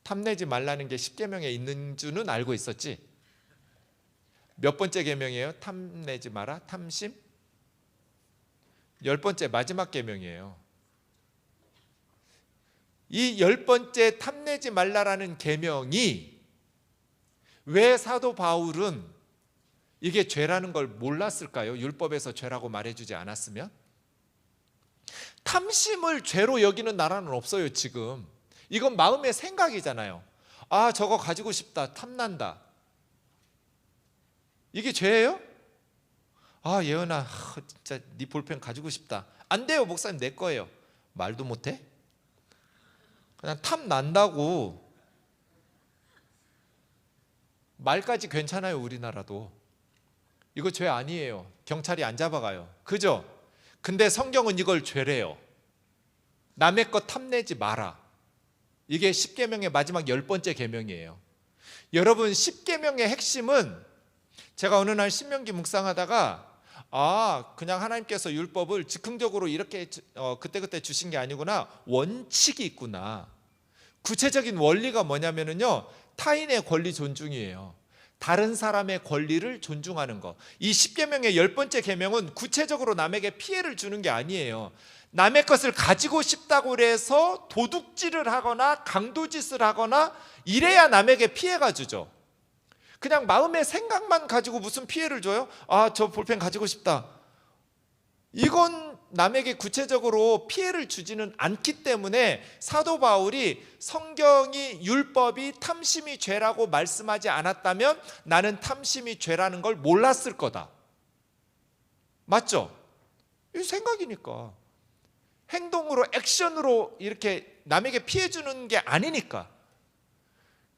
탐내지 말라는 게 10계명에 있는 줄은 알고 있었지? 몇 번째 계명이에요? 탐내지 마라. 탐심? 10번째 마지막 계명이에요. 이 10번째 탐내지 말라라는 계명이 왜 사도 바울은 이게 죄라는 걸 몰랐을까요? 율법에서 죄라고 말해주지 않았으면? 탐심을 죄로 여기는 나라는 없어요. 지금 이건 마음의 생각이잖아요. 아, 저거 가지고 싶다, 탐난다. 이게 죄예요? 아, 예은아, 진짜 네 볼펜 가지고 싶다. 안 돼요, 목사님, 내 거예요. 말도 못해? 그냥 탐난다고. 말까지 괜찮아요. 우리나라도. 이거 죄 아니에요. 경찰이 안 잡아가요. 그죠? 근데 성경은 이걸 죄래요. 남의 것 탐내지 마라. 이게 10계명의 마지막 10번째 계명이에요. 여러분, 10계명의 핵심은 제가 어느 날 신명기 묵상하다가 그냥 하나님께서 율법을 즉흥적으로 이렇게 그때그때 주신 게 아니구나. 원칙이 있구나. 구체적인 원리가 뭐냐면요, 타인의 권리 존중이에요. 다른 사람의 권리를 존중하는 것. 이 10계명의 10번째 계명은 구체적으로 남에게 피해를 주는 게 아니에요. 남의 것을 가지고 싶다고 해서 도둑질을 하거나 강도짓을 하거나 이래야 남에게 피해가 주죠. 그냥 마음의 생각만 가지고 무슨 피해를 줘요? 아, 저 볼펜 가지고 싶다. 이건 남에게 구체적으로 피해를 주지는 않기 때문에 사도 바울이 성경이 율법이 탐심이 죄라고 말씀하지 않았다면 나는 탐심이 죄라는 걸 몰랐을 거다. 맞죠? 이 생각이니까. 행동으로, 액션으로 이렇게 남에게 피해 주는 게 아니니까.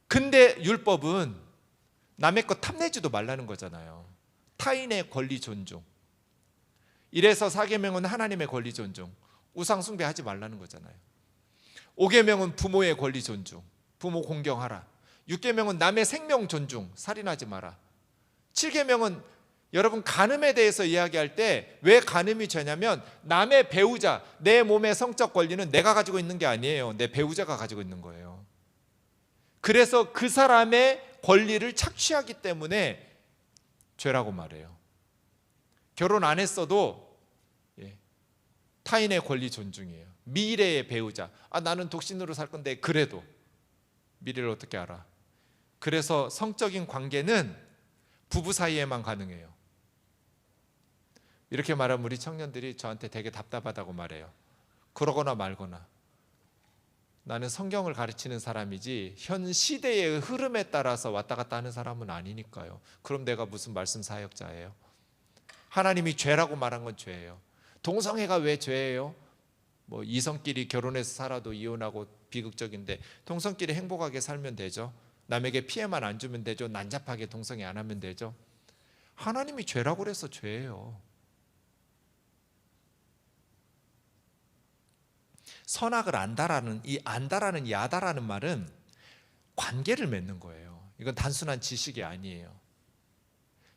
근데 율법은 남의 것 탐내지도 말라는 거잖아요. 타인의 권리 존중. 이래서 4계명은 하나님의 권리 존중, 우상 숭배하지 말라는 거잖아요. 5계명은 부모의 권리 존중, 부모 공경하라. 6계명은 남의 생명 존중, 살인하지 마라. 7계명은 여러분 간음에 대해서 이야기할 때 왜 간음이 죄냐면 남의 배우자, 내 몸의 성적 권리는 내가 가지고 있는 게 아니에요. 내 배우자가 가지고 있는 거예요. 그래서 그 사람의 권리를 착취하기 때문에 죄라고 말해요. 결혼 안 했어도 타인의 권리 존중이에요. 미래의 배우자, 나는 독신으로 살 건데 그래도 미래를 어떻게 알아? 그래서 성적인 관계는 부부 사이에만 가능해요. 이렇게 말하면 우리 청년들이 저한테 되게 답답하다고 말해요. 그러거나 말거나. 나는 성경을 가르치는 사람이지 현 시대의 흐름에 따라서 왔다 갔다 하는 사람은 아니니까요. 그럼 내가 무슨 말씀 사역자예요? 하나님이 죄라고 말한 건 죄예요. 동성애가 왜 죄예요? 뭐 이성끼리 결혼해서 살아도 이혼하고 비극적인데 동성끼리 행복하게 살면 되죠. 남에게 피해만 안 주면 되죠. 난잡하게 동성애 안 하면 되죠. 하나님이 죄라고 그래서 죄예요. 선악을 안다라는 이 안다라는 야다라는 말은 관계를 맺는 거예요. 이건 단순한 지식이 아니에요.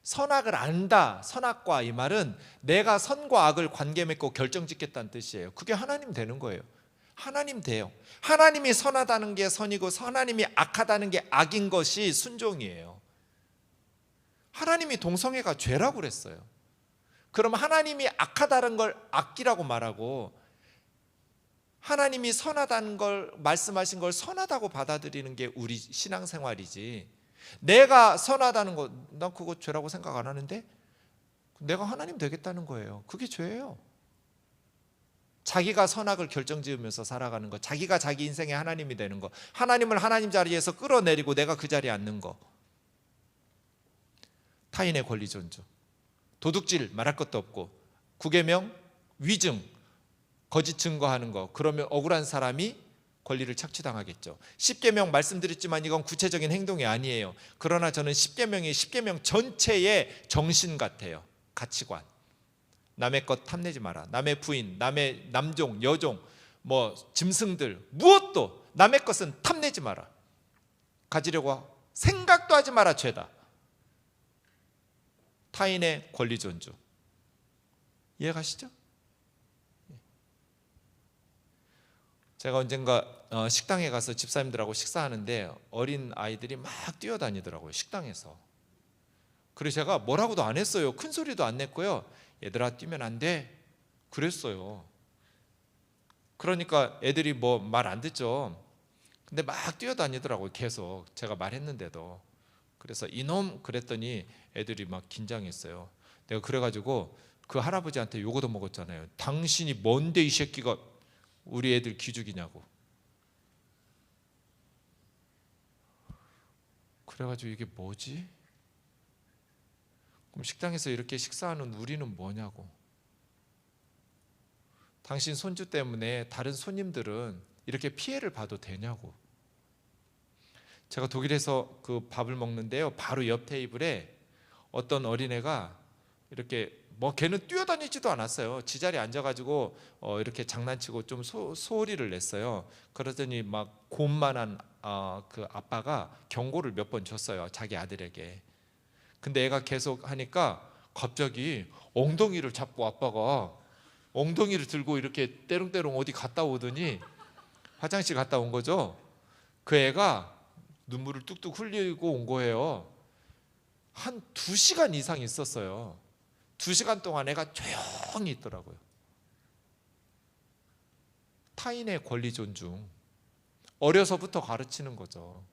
선악을 안다, 선악과 이 말은 내가 선과 악을 관계 맺고 결정짓겠다는 뜻이에요. 그게 하나님 되는 거예요. 하나님 돼요. 하나님이 선하다는 게 선이고 하나님이 악하다는 게 악인 것이 순종이에요. 하나님이 동성애가 죄라고 그랬어요. 그럼 하나님이 악하다는 걸 악기라고 말하고 하나님이 선하다는 걸 말씀하신 걸 선하다고 받아들이는 게 우리 신앙생활이지. 내가 선하다는 거, 난 그거 죄라고 생각 안 하는데 내가 하나님 되겠다는 거예요. 그게 죄예요. 자기가 선악을 결정지으면서 살아가는 거, 자기가 자기 인생의 하나님이 되는 거, 하나님을 하나님 자리에서 끌어내리고 내가 그 자리에 앉는 거. 타인의 권리 존중, 도둑질 말할 것도 없고, 구계명, 위증, 거짓 증거하는 거, 그러면 억울한 사람이 권리를 착취당하겠죠. 십계명 말씀드렸지만 이건 구체적인 행동이 아니에요. 그러나 저는 십계명이 십계명 전체의 정신 같아요. 가치관. 남의 것 탐내지 마라. 남의 부인, 남의 남종, 여종, 뭐 짐승들 무엇도 남의 것은 탐내지 마라. 가지려고 생각도 하지 마라. 죄다. 타인의 권리 존중. 이해가시죠? 제가 언젠가 식당에 가서 집사님들하고 식사하는데 어린 아이들이 막 뛰어다니더라고요. 식당에서. 그래서 제가 뭐라고도 안 했어요. 큰 소리도 안 냈고요. 얘들아 뛰면 안 돼 그랬어요. 그러니까 애들이 뭐 말 안 듣죠. 근데 막 뛰어다니더라고요. 계속 제가 말했는데도. 그래서 이놈 그랬더니 애들이 막 긴장했어요. 내가 그래가지고 그 할아버지한테 요거도 먹었잖아요. 당신이 뭔데 이 새끼가 우리 애들 기죽이냐고. 그래가지고 이게 뭐지? 그럼 식당에서 이렇게 식사하는 우리는 뭐냐고. 당신 손주 때문에 다른 손님들은 이렇게 피해를 봐도 되냐고. 제가 독일에서 그 밥을 먹는데요, 바로 옆 테이블에 어떤 어린애가 이렇게 뭐 걔는 뛰어다니지도 않았어요. 지자리에 앉아가지고 이렇게 장난치고 좀 소리를 냈어요. 그러더니 막 곰만한 그 아빠가 경고를 몇 번 줬어요, 자기 아들에게. 근데 애가 계속 하니까 갑자기 엉덩이를 잡고 아빠가 엉덩이를 들고 이렇게 때롱때롱 어디 갔다 오더니 화장실 갔다 온 거죠. 그 애가 눈물을 뚝뚝 흘리고 온 거예요. 한 2시간 이상 있었어요. 2시간 동안 애가 조용히 있더라고요. 타인의 권리 존중, 어려서부터 가르치는 거죠.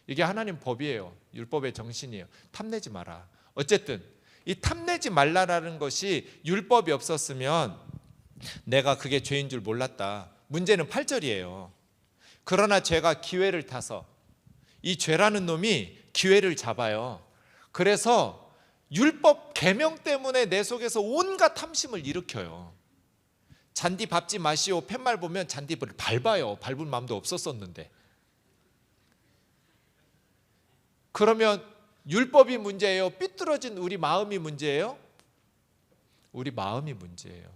이게 하나님 법이에요. 율법의 정신이에요. 탐내지 마라. 어쨌든 이 탐내지 말라라는 것이 율법이 없었으면 내가 그게 죄인 줄 몰랐다. 문제는 8절이에요. 그러나 죄가 기회를 타서, 이 죄라는 놈이 기회를 잡아요. 그래서 율법 계명 때문에 내 속에서 온갖 탐심을 일으켜요. 잔디 밟지 마시오. 팻말 보면 잔디를 밟아요. 밟을 마음도 없었었는데. 그러면 율법이 문제예요? 삐뚤어진 우리 마음이 문제예요? 우리 마음이 문제예요.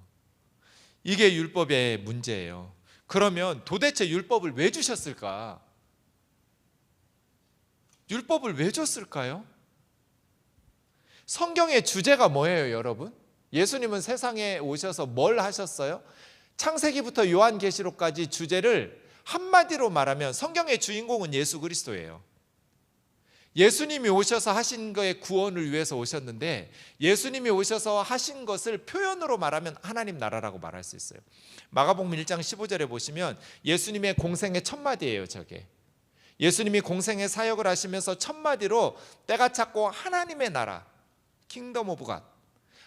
이게 율법의 문제예요. 그러면 도대체 율법을 왜 주셨을까? 율법을 왜 줬을까요? 성경의 주제가 뭐예요, 여러분? 예수님은 세상에 오셔서 뭘 하셨어요? 창세기부터 요한계시록까지 주제를 한마디로 말하면 성경의 주인공은 예수 그리스도예요. 예수님이 오셔서 하신 거의 구원을 위해서 오셨는데, 예수님이 오셔서 하신 것을 표현으로 말하면 하나님 나라라고 말할 수 있어요. 마가복음 1장 15절에 보시면 예수님의 공생의 첫 마디예요. 저게 예수님이 공생의 사역을 하시면서 첫 마디로 때가 찼고 하나님의 나라, 킹덤 오브 갓,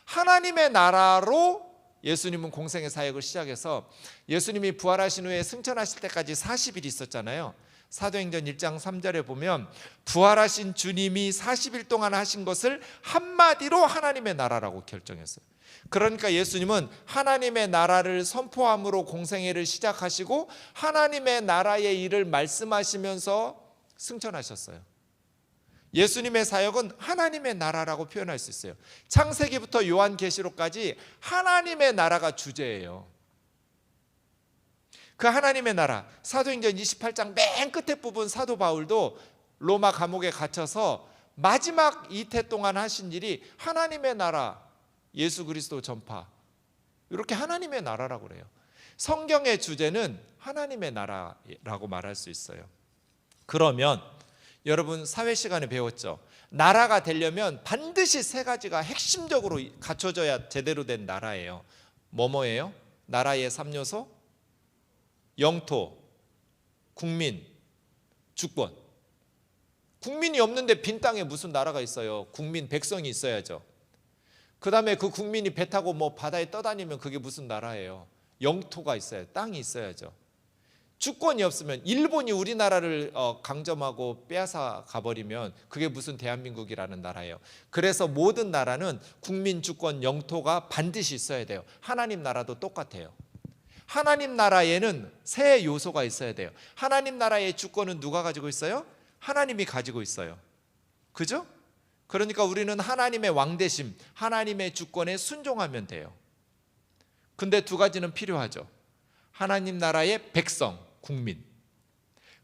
하나님의 나라로 예수님은 공생의 사역을 시작해서 예수님이 부활하신 후에 승천하실 때까지 40일 있었잖아요. 사도행전 1장 3절에 보면 부활하신 주님이 40일 동안 하신 것을 한마디로 하나님의 나라라고 결정했어요. 그러니까 예수님은 하나님의 나라를 선포함으로 공생애를 시작하시고 하나님의 나라의 일을 말씀하시면서 승천하셨어요. 예수님의 사역은 하나님의 나라라고 표현할 수 있어요. 창세기부터 요한계시록까지 하나님의 나라가 주제예요. 그 하나님의 나라, 사도행전 28장 맨 끝에 부분 사도 바울도 로마 감옥에 갇혀서 마지막 이태 동안 하신 일이 하나님의 나라, 예수 그리스도 전파, 이렇게 하나님의 나라라고 그래요. 성경의 주제는 하나님의 나라라고 말할 수 있어요. 그러면 여러분 사회 시간에 배웠죠. 나라가 되려면 반드시 세 가지가 핵심적으로 갖춰져야 제대로 된 나라예요. 뭐예요? 나라의 3요소? 영토, 국민, 주권. 국민이 없는데 빈 땅에 무슨 나라가 있어요? 국민, 백성이 있어야죠. 그 다음에 그 국민이 배 타고 바다에 떠다니면 그게 무슨 나라예요? 영토가 있어야, 땅이 있어야죠. 주권이 없으면 일본이 우리나라를 강점하고 빼앗아 가버리면 그게 무슨 대한민국이라는 나라예요. 그래서 모든 나라는 국민, 주권, 영토가 반드시 있어야 돼요. 하나님 나라도 똑같아요. 하나님 나라에는 세 요소가 있어야 돼요. 하나님 나라의 주권은 누가 가지고 있어요? 하나님이 가지고 있어요. 그죠? 그러니까 우리는 하나님의 왕대심, 하나님의 주권에 순종하면 돼요. 근데 두 가지는 필요하죠. 하나님 나라의 백성, 국민.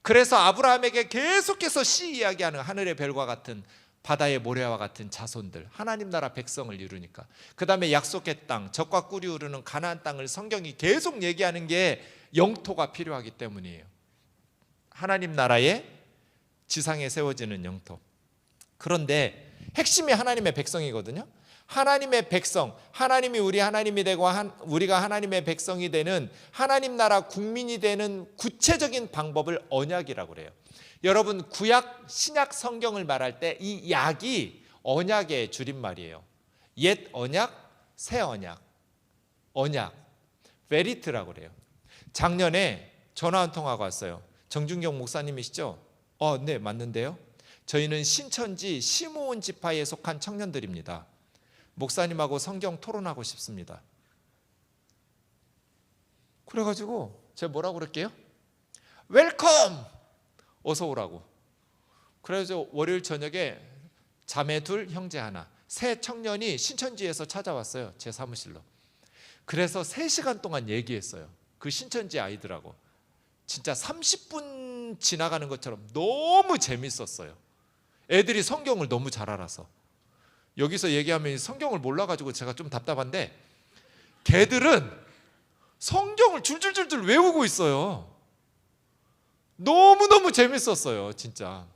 그래서 아브라함에게 계속해서 씨 이야기하는 하늘의 별과 같은, 바다의 모래와 같은 자손들, 하나님 나라 백성을 이루니까. 그 다음에 약속의 땅, 젖과 꿀이 흐르는 가나안 땅을 성경이 계속 얘기하는 게 영토가 필요하기 때문이에요. 하나님 나라의 지상에 세워지는 영토. 그런데 핵심이 하나님의 백성이거든요. 하나님의 백성, 하나님이 우리 하나님이 되고 우리가 하나님의 백성이 되는, 하나님 나라 국민이 되는 구체적인 방법을 언약이라고 그래요. 여러분, 구약, 신약 성경을 말할 때 이 약이 언약의 줄임말이에요. 옛 언약, 새 언약, 언약, 베리트라고 그래요. 작년에 전화 한 통화가 왔어요. 정준경 목사님이시죠? 네, 맞는데요. 저희는 신천지 시므온 지파에 속한 청년들입니다. 목사님하고 성경 토론하고 싶습니다. 그래가지고 제가 뭐라고 그럴게요? 웰컴! 어서 오라고. 그래서 월요일 저녁에 자매 둘, 형제 하나, 세 청년이 신천지에서 찾아왔어요. 제 사무실로. 그래서 3시간 동안 얘기했어요. 그 신천지 아이들하고. 진짜 30분 지나가는 것처럼 너무 재밌었어요. 애들이 성경을 너무 잘 알아서. 여기서 얘기하면 성경을 몰라가지고 제가 좀 답답한데, 걔들은 성경을 줄줄줄줄 외우고 있어요. 너무너무 재밌었어요, 진짜.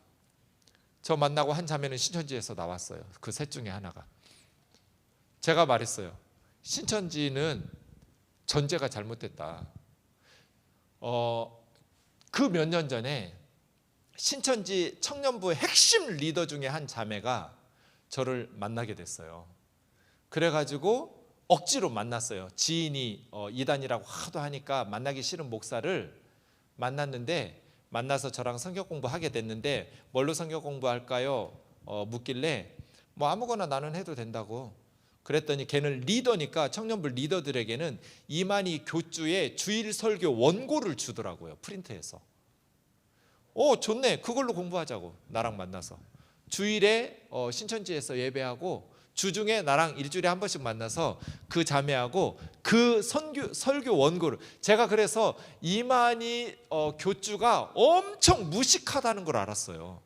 저 만나고 한 자매는 신천지에서 나왔어요. 그 셋 중에 하나가. 제가 말했어요. 신천지는 전제가 잘못됐다. 그 몇 년 전에 신천지 청년부의 핵심 리더 중에 한 자매가 저를 만나게 됐어요. 그래가지고 억지로 만났어요. 지인이 이단이라고 하도 하니까 만나기 싫은 목사를 만났는데, 만나서 저랑 성경 공부하게 됐는데, 뭘로 성경 공부할까요? 묻길래 아무거나 나는 해도 된다고. 그랬더니 걔는 리더니까 청년부 리더들에게는 이만희 교주의 주일 설교 원고를 주더라고요. 프린트해서. 좋네, 그걸로 공부하자고. 나랑 만나서 주일에 신천지에서 예배하고 주중에 나랑 일주일에 한 번씩 만나서 그 자매하고 그 설교 원고를. 제가 그래서 이만희 교주가 엄청 무식하다는 걸 알았어요.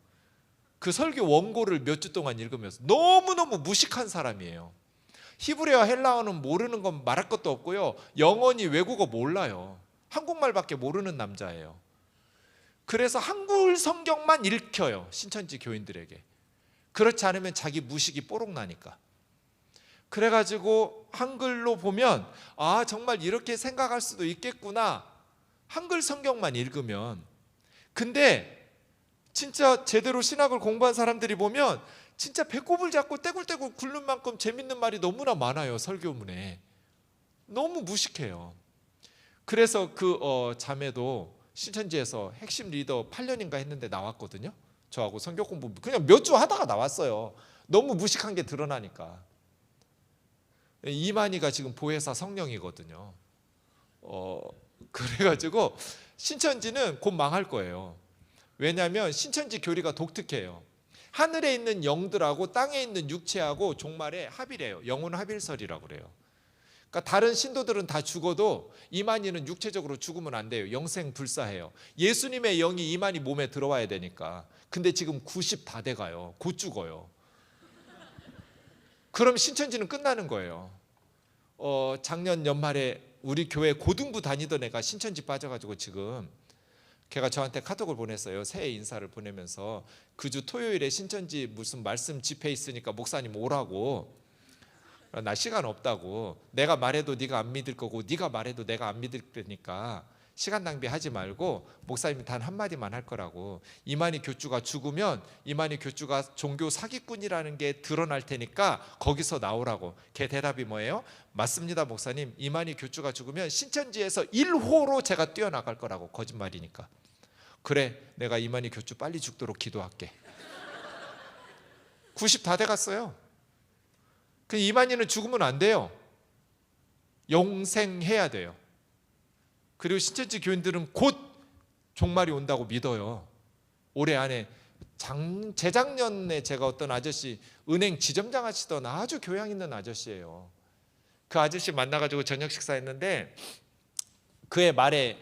그 설교 원고를 몇 주 동안 읽으면서. 너무너무 무식한 사람이에요. 히브리어 헬라어는 모르는 건 말할 것도 없고요, 영어니 외국어 몰라요. 한국말밖에 모르는 남자예요. 그래서 한글 성경만 읽혀요, 신천지 교인들에게. 그렇지 않으면 자기 무식이 뽀록 나니까. 그래가지고 한글로 보면 정말 이렇게 생각할 수도 있겠구나, 한글 성경만 읽으면. 근데 진짜 제대로 신학을 공부한 사람들이 보면 진짜 배꼽을 잡고 떼굴떼굴 굴는 만큼 재밌는 말이 너무나 많아요, 설교문에. 너무 무식해요. 그래서 그 자매도 신천지에서 핵심 리더 8년인가 했는데 나왔거든요. 저하고 성경 공부 그냥 몇 주 하다가 나왔어요. 너무 무식한 게 드러나니까. 이만희가 지금 보혜사 성령이거든요. 그래가지고 신천지는 곧 망할 거예요. 왜냐하면 신천지 교리가 독특해요. 하늘에 있는 영들하고 땅에 있는 육체하고 종말에 합이래요. 영혼 합일설이라고 그래요. 그러니까 다른 신도들은 다 죽어도 이만희는 육체적으로 죽으면 안 돼요. 영생 불사해요. 예수님의 영이 이만희 몸에 들어와야 되니까. 근데 지금 90 다 돼가요. 곧 죽어요. 그럼 신천지는 끝나는 거예요. 작년 연말에 우리 교회 고등부 다니던 애가 신천지 빠져가지고 지금 걔가 저한테 카톡을 보냈어요. 새해 인사를 보내면서 그 주 토요일에 신천지 무슨 말씀 집회 있으니까 목사님 오라고. 나 시간 없다고. 내가 말해도 네가 안 믿을 거고 네가 말해도 내가 안 믿을 거니까 시간 낭비하지 말고 목사님이 단 한마디만 할 거라고. 이만희 교주가 죽으면 이만희 교주가 종교 사기꾼이라는 게 드러날 테니까 거기서 나오라고. 걔 대답이 뭐예요? 맞습니다 목사님. 이만희 교주가 죽으면 신천지에서 1호로 제가 뛰어나갈 거라고. 거짓말이니까. 그래 내가 이만희 교주 빨리 죽도록 기도할게. 90 다 돼갔어요. 그 이만희는 죽으면 안 돼요. 영생해야 돼요. 그리고 신천지 교인들은 곧 종말이 온다고 믿어요. 올해 안에 재작년에 제가 어떤 아저씨 은행 지점장 하시던 아주 교양 있는 아저씨예요. 그 아저씨 만나가지고 저녁 식사했는데 그의 말에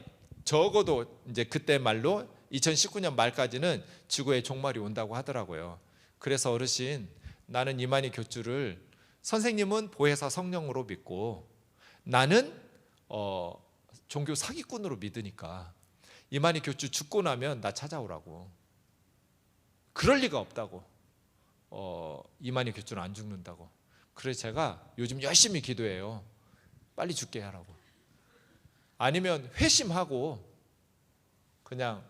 적어도 이제 그때 말로 2019년 말까지는 지구에 종말이 온다고 하더라고요. 그래서 어르신 나는 이만희 교주를 선생님은 보혜사 성령으로 믿고 나는 종교 사기꾼으로 믿으니까 이만희 교주 죽고 나면 나 찾아오라고. 그럴 리가 없다고. 이만희 교주는 안 죽는다고. 그래서 제가 요즘 열심히 기도해요. 빨리 죽게 하라고. 아니면 회심하고 그냥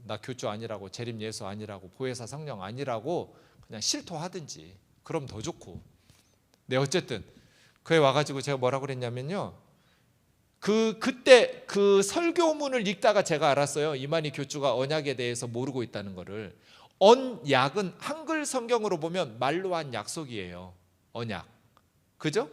나 교주 아니라고, 재림 예수 아니라고, 보혜사 성령 아니라고 그냥 실토하든지 그럼 더 좋고. 네, 어쨌든 그에 와가지고 제가 뭐라고 그랬냐면요, 그때 그 설교문을 읽다가 제가 알았어요. 이만희 교주가 언약에 대해서 모르고 있다는 거를. 언약은 한글 성경으로 보면 말로 한 약속이에요. 언약, 그죠?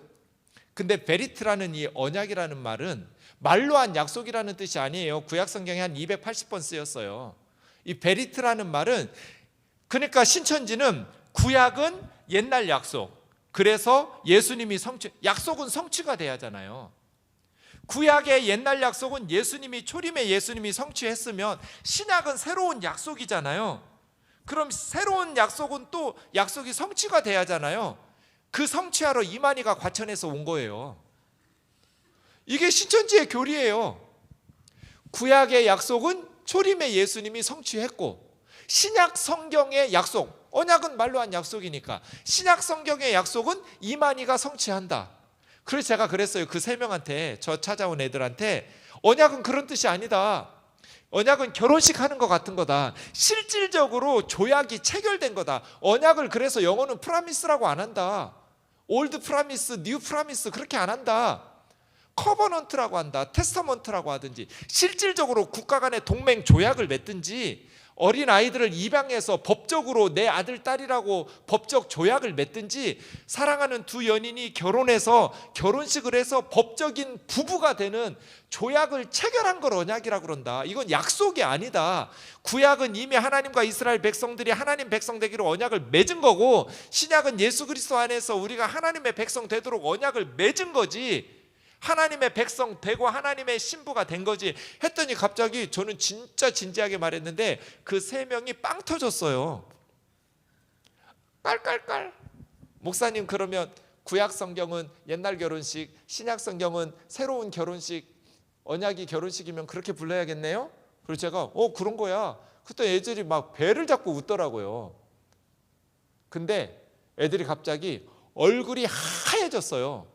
근데 베리트라는 이 언약이라는 말은 말로 한 약속이라는 뜻이 아니에요. 구약 성경에 한 280번 쓰였어요. 이 베리트라는 말은, 그러니까 신천지는 구약은 옛날 약속, 그래서 예수님이 약속은 성취가 돼야 하잖아요. 구약의 옛날 약속은 예수님이 초림의 예수님이 성취했으면 신약은 새로운 약속이잖아요. 그럼 새로운 약속은 또 약속이 성취가 돼야 하잖아요. 그 성취하러 이만희가 과천에서 온 거예요. 이게 신천지의 교리예요. 구약의 약속은 초림의 예수님이 성취했고, 신약 성경의 약속, 언약은 말로 한 약속이니까 신약 성경의 약속은 이만희가 성취한다. 그래서 제가 그랬어요. 그 세 명한테, 저 찾아온 애들한테, 언약은 그런 뜻이 아니다. 언약은 결혼식 하는 것 같은 거다. 실질적으로 조약이 체결된 거다. 언약을 그래서 영어는 프라미스라고 안 한다. 올드 프라미스, 뉴 프라미스 그렇게 안 한다. 커버넌트라고 한다. 테스터먼트라고 하든지, 실질적으로 국가 간의 동맹 조약을 맺든지, 어린 아이들을 입양해서 법적으로 내 아들 딸이라고 법적 조약을 맺든지, 사랑하는 두 연인이 결혼해서 결혼식을 해서 법적인 부부가 되는 조약을 체결한 걸 언약이라고 그런다. 이건 약속이 아니다. 구약은 이미 하나님과 이스라엘 백성들이 하나님 백성 되기로 언약을 맺은 거고, 신약은 예수 그리스도 안에서 우리가 하나님의 백성 되도록 언약을 맺은 거지, 하나님의 백성 되고 하나님의 신부가 된 거지 했더니, 갑자기 저는 진짜 진지하게 말했는데 그 세 명이 빵 터졌어요. 깔깔깔. 목사님, 그러면 구약 성경은 옛날 결혼식, 신약 성경은 새로운 결혼식, 언약이 결혼식이면 그렇게 불러야겠네요? 그래서 제가 그런 거야. 그때 애들이 막 배를 잡고 웃더라고요. 근데 애들이 갑자기 얼굴이 하얘졌어요.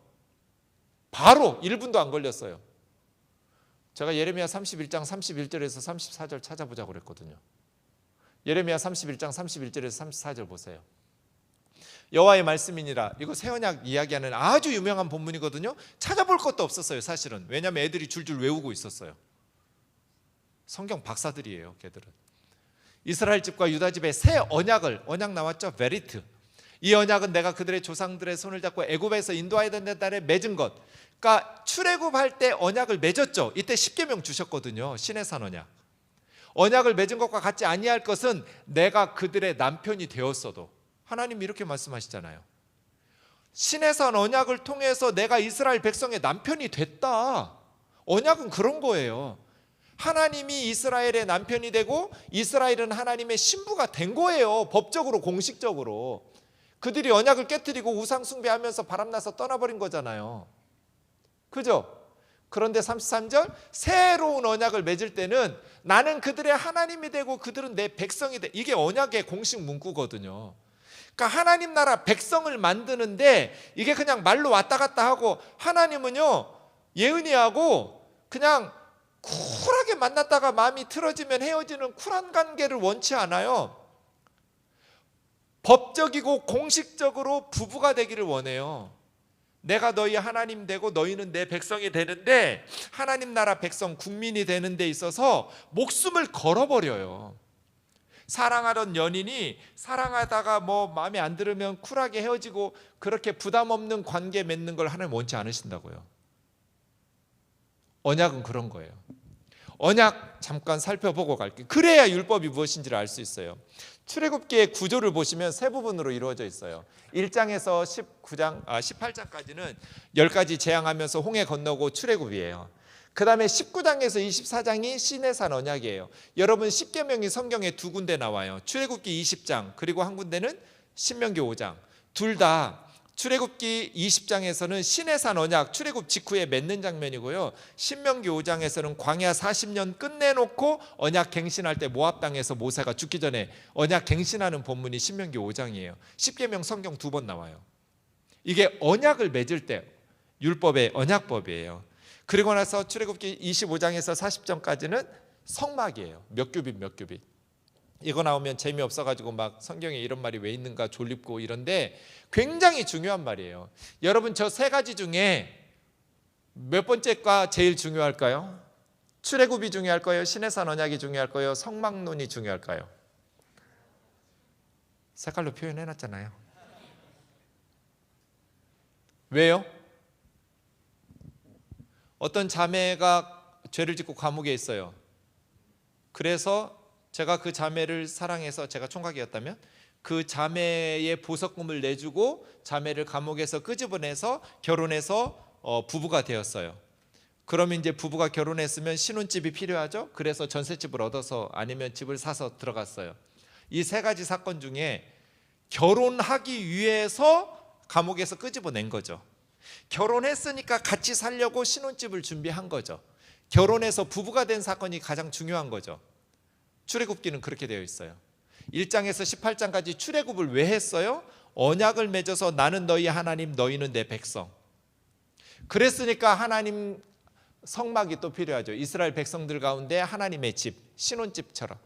바로 1분도 안 걸렸어요. 제가 예레미야 31장 31절에서 34절 찾아보자고 그랬거든요. 예레미야 31장 31절에서 34절 보세요. 여호와의 말씀이니라. 이거 새언약 이야기하는 아주 유명한 본문이거든요. 찾아볼 것도 없었어요, 사실은. 왜냐하면 애들이 줄줄 외우고 있었어요. 성경 박사들이에요. 걔들은. 이스라엘 집과 유다 집의 새 언약을, 언약 나왔죠? 베리트. 이 언약은 내가 그들의 조상들의 손을 잡고 애굽에서 인도하였던 날에 맺은 것. 그러니까 출애굽할 때 언약을 맺었죠. 이때 십계명 주셨거든요. 시내산 언약. 언약을 맺은 것과 같지 아니할 것은 내가 그들의 남편이 되었어도. 하나님이 이렇게 말씀하시잖아요. 시내산 언약을 통해서 내가 이스라엘 백성의 남편이 됐다. 언약은 그런 거예요. 하나님이 이스라엘의 남편이 되고 이스라엘은 하나님의 신부가 된 거예요. 법적으로, 공식적으로. 그들이 언약을 깨뜨리고 우상 숭배하면서 바람나서 떠나버린 거잖아요. 그죠? 그런데 33절, 새로운 언약을 맺을 때는 나는 그들의 하나님이 되고 그들은 내 백성이 돼. 이게 언약의 공식 문구거든요. 그러니까 하나님 나라 백성을 만드는데 이게 그냥 말로 왔다 갔다 하고, 하나님은요 예은이하고 그냥 쿨하게 만났다가 마음이 틀어지면 헤어지는 쿨한 관계를 원치 않아요. 법적이고 공식적으로 부부가 되기를 원해요. 내가 너희 하나님 되고 너희는 내 백성이 되는데, 하나님 나라 백성, 국민이 되는 데 있어서 목숨을 걸어버려요. 사랑하던 연인이 사랑하다가 뭐 마음에 안 들으면 쿨하게 헤어지고, 그렇게 부담 없는 관계 맺는 걸 하나님 원치 않으신다고요. 언약은 그런 거예요. 언약 잠깐 살펴보고 갈게요. 그래야 율법이 무엇인지를 알 수 있어요. 출애굽기의 구조를 보시면 세 부분으로 이루어져 있어요. 1장에서 18장까지는 10가지 재앙하면서 홍해 건너고 출애굽이에요. 그 다음에 19장에서 24장이 시내산 언약이에요. 여러분, 십계명이 성경에 두 군데 나와요. 출애굽기 20장 그리고 한 군데는 신명기 5장. 둘 다 출애굽기 20장에서는 시내산 언약, 출애굽 직후에 맺는 장면이고요. 신명기 5장에서는 광야 40년 끝내놓고 언약 갱신할 때 모압 땅에서 모세가 죽기 전에 언약 갱신하는 본문이 신명기 5장이에요. 십계명 성경 두 번 나와요. 이게 언약을 맺을 때 율법의 언약법이에요. 그리고 나서 출애굽기 25장에서 40장까지는 성막이에요. 몇 규빗 몇 규빗. 이거 나오면 재미없어가지고 막 성경에 이런 말이 왜 있는가 졸립고 이런데 굉장히 중요한 말이에요. 여러분, 저 세 가지 중에 몇 번째가 제일 중요할까요? 출애굽이 중요할까요? 시내산 언약이 중요할까요? 성막론이 중요할까요? 색깔로 표현해놨잖아요. 왜요? 어떤 자매가 죄를 짓고 감옥에 있어요. 그래서 제가 그 자매를 사랑해서, 제가 총각이었다면 그 자매의 보석금을 내주고 자매를 감옥에서 끄집어내서 결혼해서 부부가 되었어요. 그러면 이제 부부가 결혼했으면 신혼집이 필요하죠. 그래서 전셋집을 얻어서, 아니면 집을 사서 들어갔어요. 이 세 가지 사건 중에 결혼하기 위해서 감옥에서 끄집어낸 거죠. 결혼했으니까 같이 살려고 신혼집을 준비한 거죠. 결혼해서 부부가 된 사건이 가장 중요한 거죠. 출애굽기는 그렇게 되어 있어요. 1장에서 18장까지 출애굽을 왜 했어요? 언약을 맺어서 나는 너희 하나님, 너희는 내 백성. 그랬으니까 하나님 성막이 또 필요하죠. 이스라엘 백성들 가운데 하나님의 집, 신혼집처럼.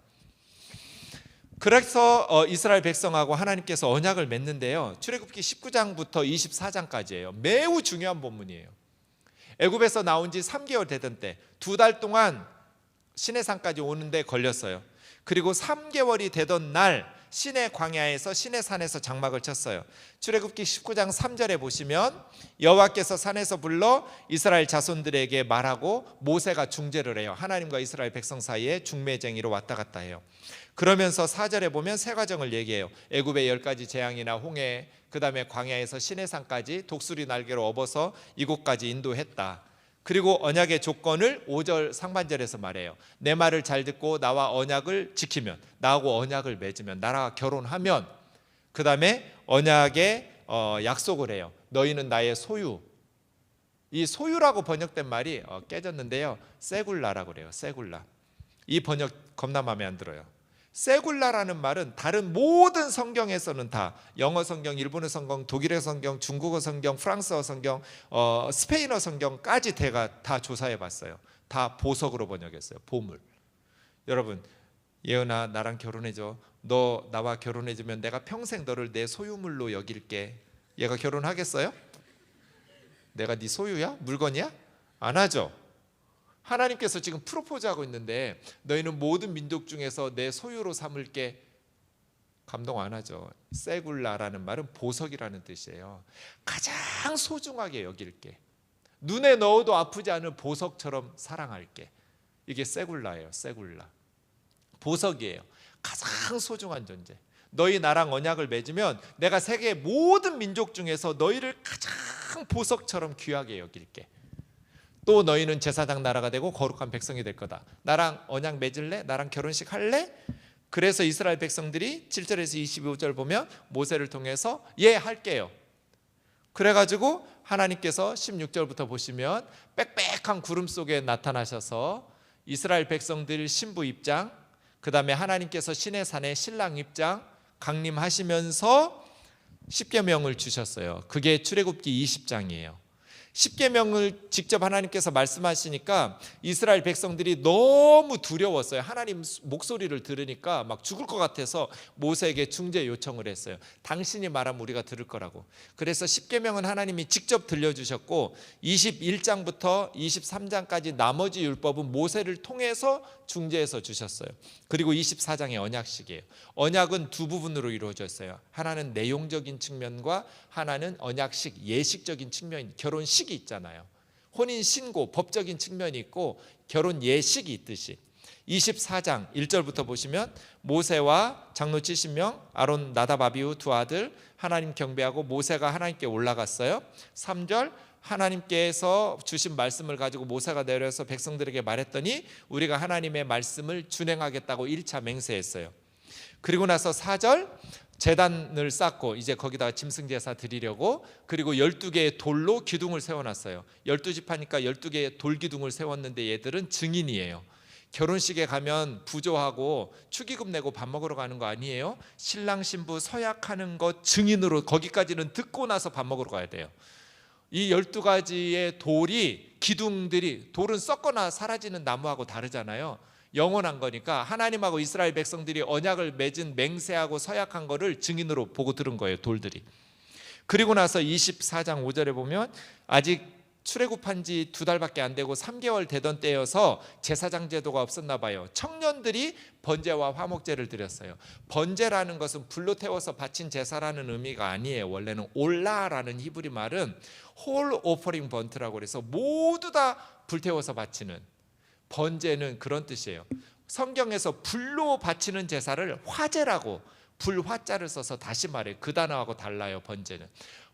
그래서 이스라엘 백성하고 하나님께서 언약을 맺는데요. 출애굽기 19장부터 24장까지예요. 매우 중요한 본문이에요. 애굽에서 나온 지 3개월 되던 때 2달 동안 시내산까지 오는데 걸렸어요. 그리고 3개월이 되던 날 시내 광야에서 시내산에서 장막을 쳤어요. 출애굽기 19장 3절에 보시면 여호와께서 산에서 불러 이스라엘 자손들에게 말하고 모세가 중재를 해요. 하나님과 이스라엘 백성 사이에 중매쟁이로 왔다 갔다 해요. 그러면서 4절에 보면 세 과정을 얘기해요. 애굽의 10가지 재앙이나 홍해, 그 다음에 광야에서 시내산까지 독수리 날개로 업어서 이곳까지 인도했다. 그리고 언약의 조건을 5절 상반절에서 말해요. 내 말을 잘 듣고 나와 언약을 지키면, 나하고 언약을 맺으면, 나랑 결혼하면, 그 다음에 언약의 약속을 해요. 너희는 나의 소유. 이 소유라고 번역된 말이 깨졌는데요. 세굴라라고 그래요. 세굴라. 이 번역 겁나 마음에 안 들어요. 세굴라라는 말은 다른 모든 성경에서는 다, 영어 성경, 일본어 성경, 독일어 성경, 중국어 성경, 프랑스어 성경, 스페인어 성경까지 다 조사해 봤어요. 다 보석으로 번역했어요. 보물. 여러분, 예은아 나랑 결혼해줘. 너 나와 결혼해주면 내가 평생 너를 내 소유물로 여길게. 얘가 결혼하겠어요? 내가 네 소유야? 물건이야? 안 하죠. 하나님께서 지금 프로포즈하고 있는데 너희는 모든 민족 중에서 내 소유로 삼을게. 감동 안 하죠? 세굴라라는 말은 보석이라는 뜻이에요. 가장 소중하게 여길게. 눈에 넣어도 아프지 않은 보석처럼 사랑할게. 이게 세굴라예요. 세굴라. 보석이에요. 가장 소중한 존재. 너희 나랑 언약을 맺으면 내가 세계 모든 민족 중에서 너희를 가장 보석처럼 귀하게 여길게. 또 너희는 제사장 나라가 되고 거룩한 백성이 될 거다. 나랑 언약 맺을래? 나랑 결혼식 할래? 그래서 이스라엘 백성들이 7절에서 25절 보면 모세를 통해서 예 할게요. 그래가지고 하나님께서 16절부터 보시면 빽빽한 구름 속에 나타나셔서 이스라엘 백성들 신부 입장, 그 다음에 하나님께서 시내산에 신랑 입장 강림하시면서 십계명을 주셨어요. 그게 출애굽기 20장이에요. 십계명을 직접 하나님께서 말씀하시니까 이스라엘 백성들이 너무 두려웠어요. 하나님 목소리를 들으니까 막 죽을 것 같아서 모세에게 중재 요청을 했어요. 당신이 말하면 우리가 들을 거라고. 그래서 십계명은 하나님이 직접 들려주셨고 21장부터 23장까지 나머지 율법은 모세를 통해서 중재해서 주셨어요. 그리고 24장의 언약식이에요. 언약은 두 부분으로 이루어져 있어요. 하나는 내용적인 측면과 하나는 언약식, 예식적인 측면, 결혼식이 있잖아요. 혼인 신고, 법적인 측면이 있고 결혼 예식이 있듯이 24장 1절부터 보시면 모세와 장로 70명, 아론 나답 아비후 두 아들 하나님 경배하고 모세가 하나님께 올라갔어요. 3절 하나님께서 주신 말씀을 가지고 모세가 내려서 백성들에게 말했더니 우리가 하나님의 말씀을 준행하겠다고 1차 맹세했어요. 그리고 나서 4절 제단을 쌓고 이제 거기다가 짐승제사 드리려고, 그리고 12개의 돌로 기둥을 세워놨어요. 12지파니까 12개의 돌기둥을 세웠는데 얘들은 증인이에요. 결혼식에 가면 부조하고 축의금 내고 밥 먹으러 가는 거 아니에요? 신랑 신부 서약하는 것 증인으로 거기까지는 듣고 나서 밥 먹으러 가야 돼요. 이 12가지의 돌이, 기둥들이, 돌은 썩거나 사라지는 나무하고 다르잖아요. 영원한 거니까 하나님하고 이스라엘 백성들이 언약을 맺은 맹세하고 서약한 거를 증인으로 보고 들은 거예요, 돌들이. 그리고 나서 24장 5절에 보면 아직 출애굽한 지 2달밖에 안 되고 3개월 되던 때여서 제사장 제도가 없었나 봐요. 청년들이 번제와 화목제를 드렸어요. 번제라는 것은 불로 태워서 바친 제사라는 의미가 아니에요. 원래는 올라라는 히브리 말은 홀 오퍼링 번트라고 그래서 모두 다 불태워서 바치는, 번제는 그런 뜻이에요. 성경에서 불로 바치는 제사를 화제라고, 불화자를 써서 다시 말해요. 그 단어하고 달라요. 번제는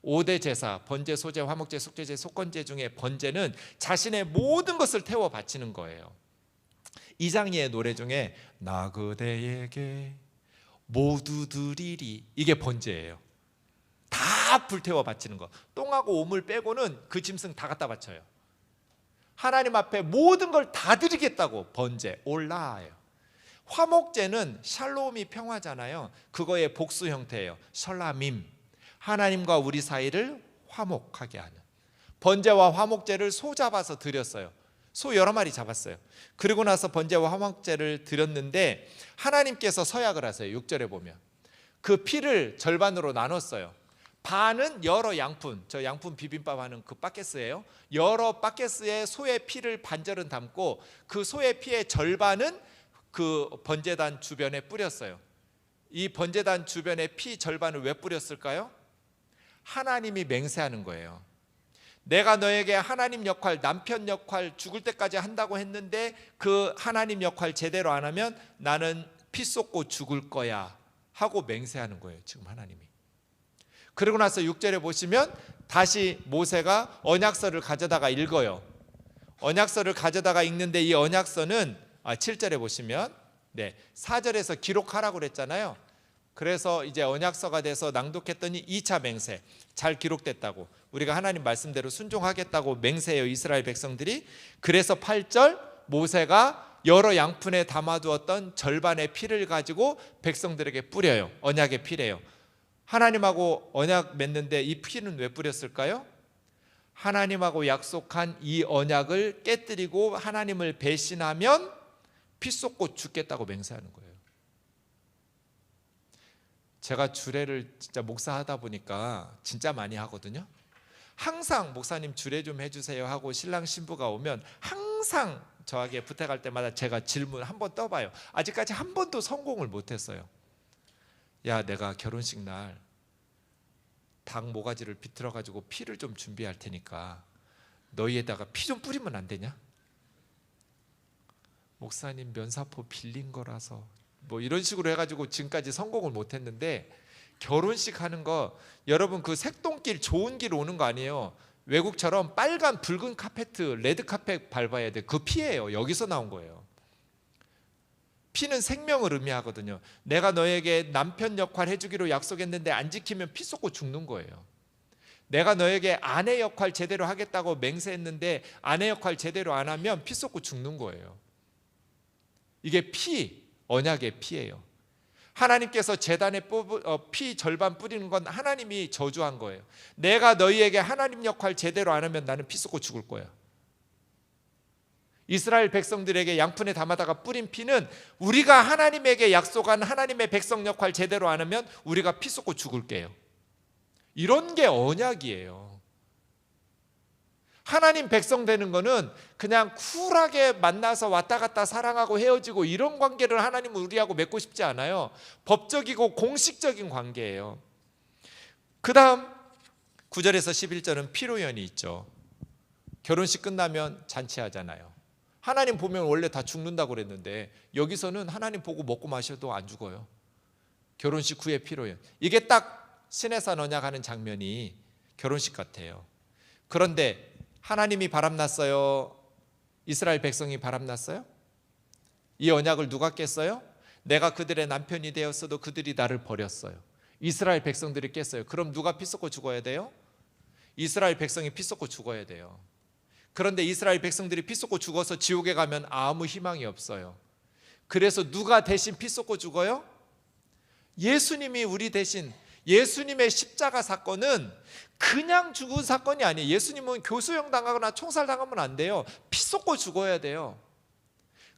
5대 제사, 번제, 소제, 화목제, 속죄제, 속건제 중에 번제는 자신의 모든 것을 태워 바치는 거예요. 이장희의 노래 중에 나 그대에게 모두 드리리, 이게 번제예요. 다 불태워 바치는 거. 똥하고 오물 빼고는 그 짐승 다 갖다 바쳐요. 하나님 앞에 모든 걸 다 드리겠다고 번제, 올라예요. 화목제는 샬롬이 평화잖아요. 그거의 복수 형태예요. 셜라밈, 하나님과 우리 사이를 화목하게 하는. 번제와 화목제를 소 잡아서 드렸어요. 소 여러 마리 잡았어요. 그리고 나서 번제와 화목제를 드렸는데 하나님께서 서약을 하세요. 6절에 보면 그 피를 절반으로 나눴어요. 반은 여러 양푼, 저 양푼 비빔밥 하는 그 바켓스예요. 여러 바켓스에 소의 피를 반절은 담고 그 소의 피의 절반은 그 번제단 주변에 뿌렸어요. 이 번제단 주변에 피 절반을 왜 뿌렸을까요? 하나님이 맹세하는 거예요. 내가 너에게 하나님 역할, 남편 역할 죽을 때까지 한다고 했는데 그 하나님 역할 제대로 안 하면 나는 피 쏟고 죽을 거야 하고 맹세하는 거예요. 지금 하나님이. 그리고 나서 6절에 보시면 다시 모세가 언약서를 가져다가 읽어요. 언약서를 가져다가 읽는데 이 언약서는 7절에 보시면 4절에서 기록하라고 그랬잖아요. 그래서 이제 언약서가 돼서 낭독했더니 2차 맹세, 잘 기록됐다고, 우리가 하나님 말씀대로 순종하겠다고 맹세해요, 이스라엘 백성들이. 그래서 8절 모세가 여러 양푼에 담아두었던 절반의 피를 가지고 백성들에게 뿌려요. 언약의 피래요. 하나님하고 언약 맺는데 이 피는 왜 뿌렸을까요? 하나님하고 약속한 이 언약을 깨뜨리고 하나님을 배신하면 피 쏟고 죽겠다고 맹세하는 거예요. 제가 주례를 진짜 목사하다 보니까 진짜 많이 하거든요. 항상 목사님 주례 좀 해주세요 하고 신랑 신부가 오면 항상 항상 저에게 부탁할 때마다 제가 질문 한번 떠봐요. 아직까지 한 번도 성공을 못했어요. 야, 내가 결혼식 날 닭 모가지를 비틀어 가지고 피를 좀 준비할 테니까 너희에다가 피 좀 뿌리면 안 되냐? 목사님 면사포 빌린 거라서 뭐 이런 식으로 해가지고 지금까지 성공을 못했는데, 결혼식 하는 거 여러분 그 색동길 좋은 길 오는 거 아니에요. 외국처럼 빨간 붉은 카페트 레드 카펫 밟아야 돼. 그 피예요. 여기서 나온 거예요. 피는 생명을 의미하거든요. 내가 너에게 남편 역할 해주기로 약속했는데 안 지키면 피 쏟고 죽는 거예요. 내가 너에게 아내 역할 제대로 하겠다고 맹세했는데 아내 역할 제대로 안 하면 피 쏟고 죽는 거예요. 이게 피, 언약의 피예요. 하나님께서 제단에 피 절반 뿌리는 건 하나님이 저주한 거예요. 내가 너희에게 하나님 역할 제대로 안 하면 나는 피 쏟고 죽을 거야. 이스라엘 백성들에게 양푼에 담아다가 뿌린 피는 우리가 하나님에게 약속한 하나님의 백성 역할 제대로 안 하면 우리가 피 쏟고 죽을게요. 이런 게 언약이에요. 하나님 백성 되는 거는 그냥 쿨하게 만나서 왔다 갔다 사랑하고 헤어지고 이런 관계를 하나님은 우리하고 맺고 싶지 않아요. 법적이고 공식적인 관계예요. 그 다음 9절에서 11절은 피로연이 있죠. 결혼식 끝나면 잔치하잖아요. 하나님 보면 원래 다 죽는다고 그랬는데 여기서는 하나님 보고 먹고 마셔도 안 죽어요. 결혼식 후에 피로연. 이게 딱 시내산 언약하는 장면이 결혼식 같아요. 그런데 하나님이 바람났어요? 이스라엘 백성이 바람났어요? 이 언약을 누가 깼어요? 내가 그들의 남편이 되었어도 그들이 나를 버렸어요. 이스라엘 백성들이 깼어요. 그럼 누가 피 쏟고 죽어야 돼요? 이스라엘 백성이 피 쏟고 죽어야 돼요. 그런데 이스라엘 백성들이 피 쏟고 죽어서 지옥에 가면 아무 희망이 없어요. 그래서 누가 대신 피 쏟고 죽어요? 예수님이 우리 대신. 예수님의 십자가 사건은 그냥 죽은 사건이 아니에요. 예수님은 교수형 당하거나 총살 당하면 안 돼요. 피 쏟고 죽어야 돼요.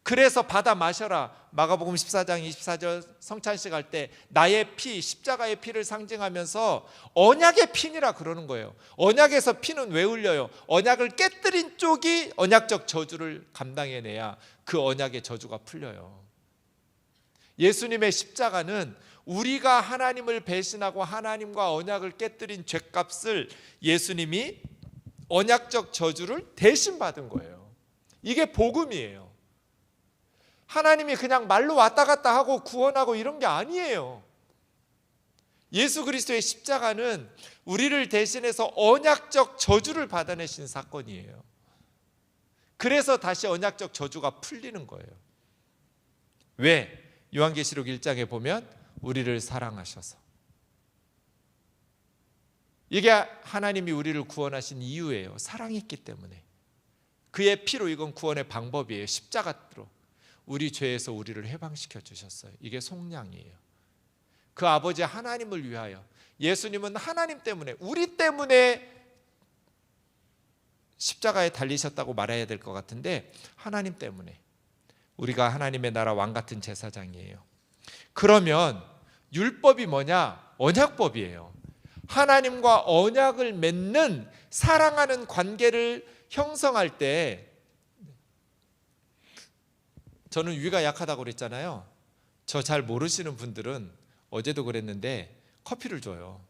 그래서 받아 마셔라. 마가복음 14장 24절 성찬식 할 때 나의 피, 십자가의 피를 상징하면서 언약의 피니라 그러는 거예요. 언약에서 피는 왜 흘려요? 언약을 깨뜨린 쪽이 언약적 저주를 감당해내야 그 언약의 저주가 풀려요. 예수님의 십자가는 우리가 하나님을 배신하고 하나님과 언약을 깨뜨린 죄값을 예수님이 언약적 저주를 대신 받은 거예요. 이게 복음이에요. 하나님이 그냥 말로 왔다 갔다 하고 구원하고 이런 게 아니에요. 예수 그리스도의 십자가는 우리를 대신해서 언약적 저주를 받아내신 사건이에요. 그래서 다시 언약적 저주가 풀리는 거예요. 왜? 요한계시록 1장에 보면 우리를 사랑하셔서. 이게 하나님이 우리를 구원하신 이유예요. 사랑했기 때문에. 그의 피로 이건 구원의 방법이에요. 십자가로 우리 죄에서 우리를 해방시켜 주셨어요. 이게 속량이에요. 그 아버지 하나님을 위하여. 예수님은 하나님 때문에, 우리 때문에 십자가에 달리셨다고 말해야 될 것 같은데 하나님 때문에 우리가 하나님의 나라 왕 같은 제사장이에요. 그러면 율법이 뭐냐? 언약법이에요. 하나님과 언약을 맺는 사랑하는 관계를 형성할 때, 저는 위가 약하다고 그랬잖아요. 저 잘 모르시는 분들은 어제도 그랬는데 커피를 줘요.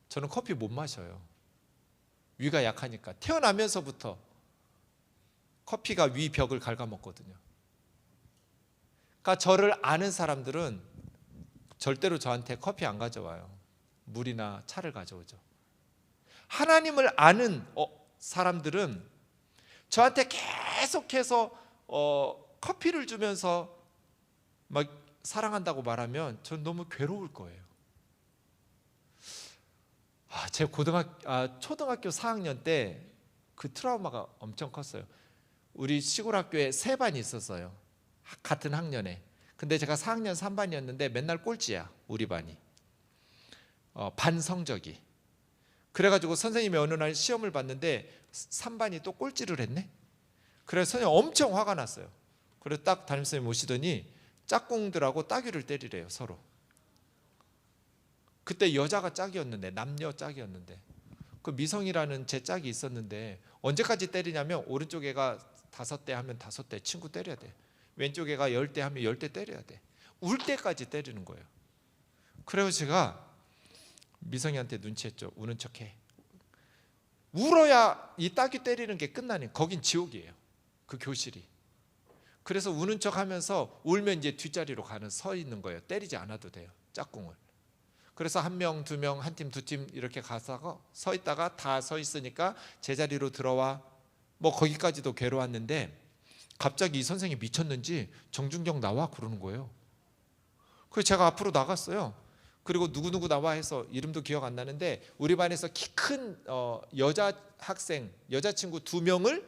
저는 커피 못 마셔요. 위가 약하니까. 태어나면서부터 커피가 위 벽을 갉아먹거든요. 그러니까 저를 아는 사람들은 절대로 저한테 커피 안 가져와요. 물이나 차를 가져오죠. 하나님을 아는 사람들은 저한테 계속해서 커피를 주면서 막 사랑한다고 말하면 전 너무 괴로울 거예요. 제 초등학교 4학년 때 그 트라우마가 엄청 컸어요. 우리 시골 학교에 3반이 있었어요. 같은 학년에. 근데 제가 4학년 3반이었는데 맨날 꼴찌야, 우리 반이. 반 성적이. 그래가지고 선생님이 어느 날 시험을 봤는데 3반이 또 꼴찌를 했네. 그래서 선생님 엄청 화가 났어요. 그래서 딱 담임선생님 오시더니 짝꿍들하고 따귀를 때리래요, 서로. 그때 여자가 짝이었는데, 남녀 짝이었는데 그 미성이라는 제 짝이 있었는데 언제까지 때리냐면 오른쪽 애가 5대 하면 5대 친구 때려야 돼. 왼쪽 애가 10대 하면 10대 때려야 돼. 울 때까지 때리는 거예요. 그래서 제가 미성이한테 눈치했죠. 우는 척해. 울어야 이 딱이 때리는 게 끝나니 거긴 지옥이에요. 그 교실이. 그래서 우는 척하면서 울면 이제 뒷자리로 서 있는 거예요. 때리지 않아도 돼요. 짝꿍을. 그래서 1명, 2명, 한 팀, 2팀 이렇게 가서 서 있다가 다 서 있으니까 제자리로 들어와. 뭐 거기까지도 괴로웠는데 갑자기 이 선생이 미쳤는지 정준경 나와 그러는 거예요. 그래서 제가 앞으로 나갔어요. 그리고 누구누구 나와 해서 이름도 기억 안 나는데 우리 반에서 키 큰 여자 학생, 여자친구 2명을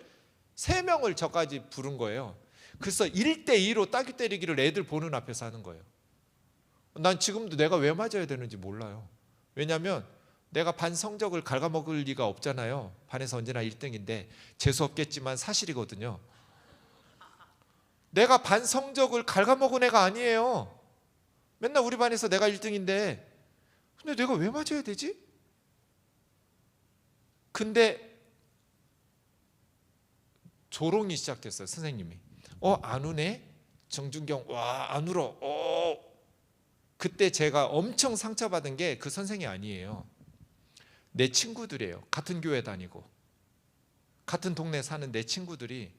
3명을 저까지 부른 거예요. 그래서 1대2로 따귀 때리기를 애들 보는 앞에서 하는 거예요. 난 지금도 내가 왜 맞아야 되는지 몰라요. 왜냐하면 내가 반 성적을 갉아먹을 리가 없잖아요. 반에서 언제나 1등인데 재수없겠지만 사실이거든요. 내가 반 성적을 갉아먹은 애가 아니에요. 맨날 우리 반에서 내가 1등인데 근데 내가 왜 맞아야 되지? 근데 조롱이 시작됐어요. 선생님이 안 우네? 정준경 와 안 울어. 그때 제가 엄청 상처받은 게 그 선생이 아니에요. 내 친구들이에요. 같은 교회 다니고 같은 동네 사는 내 친구들이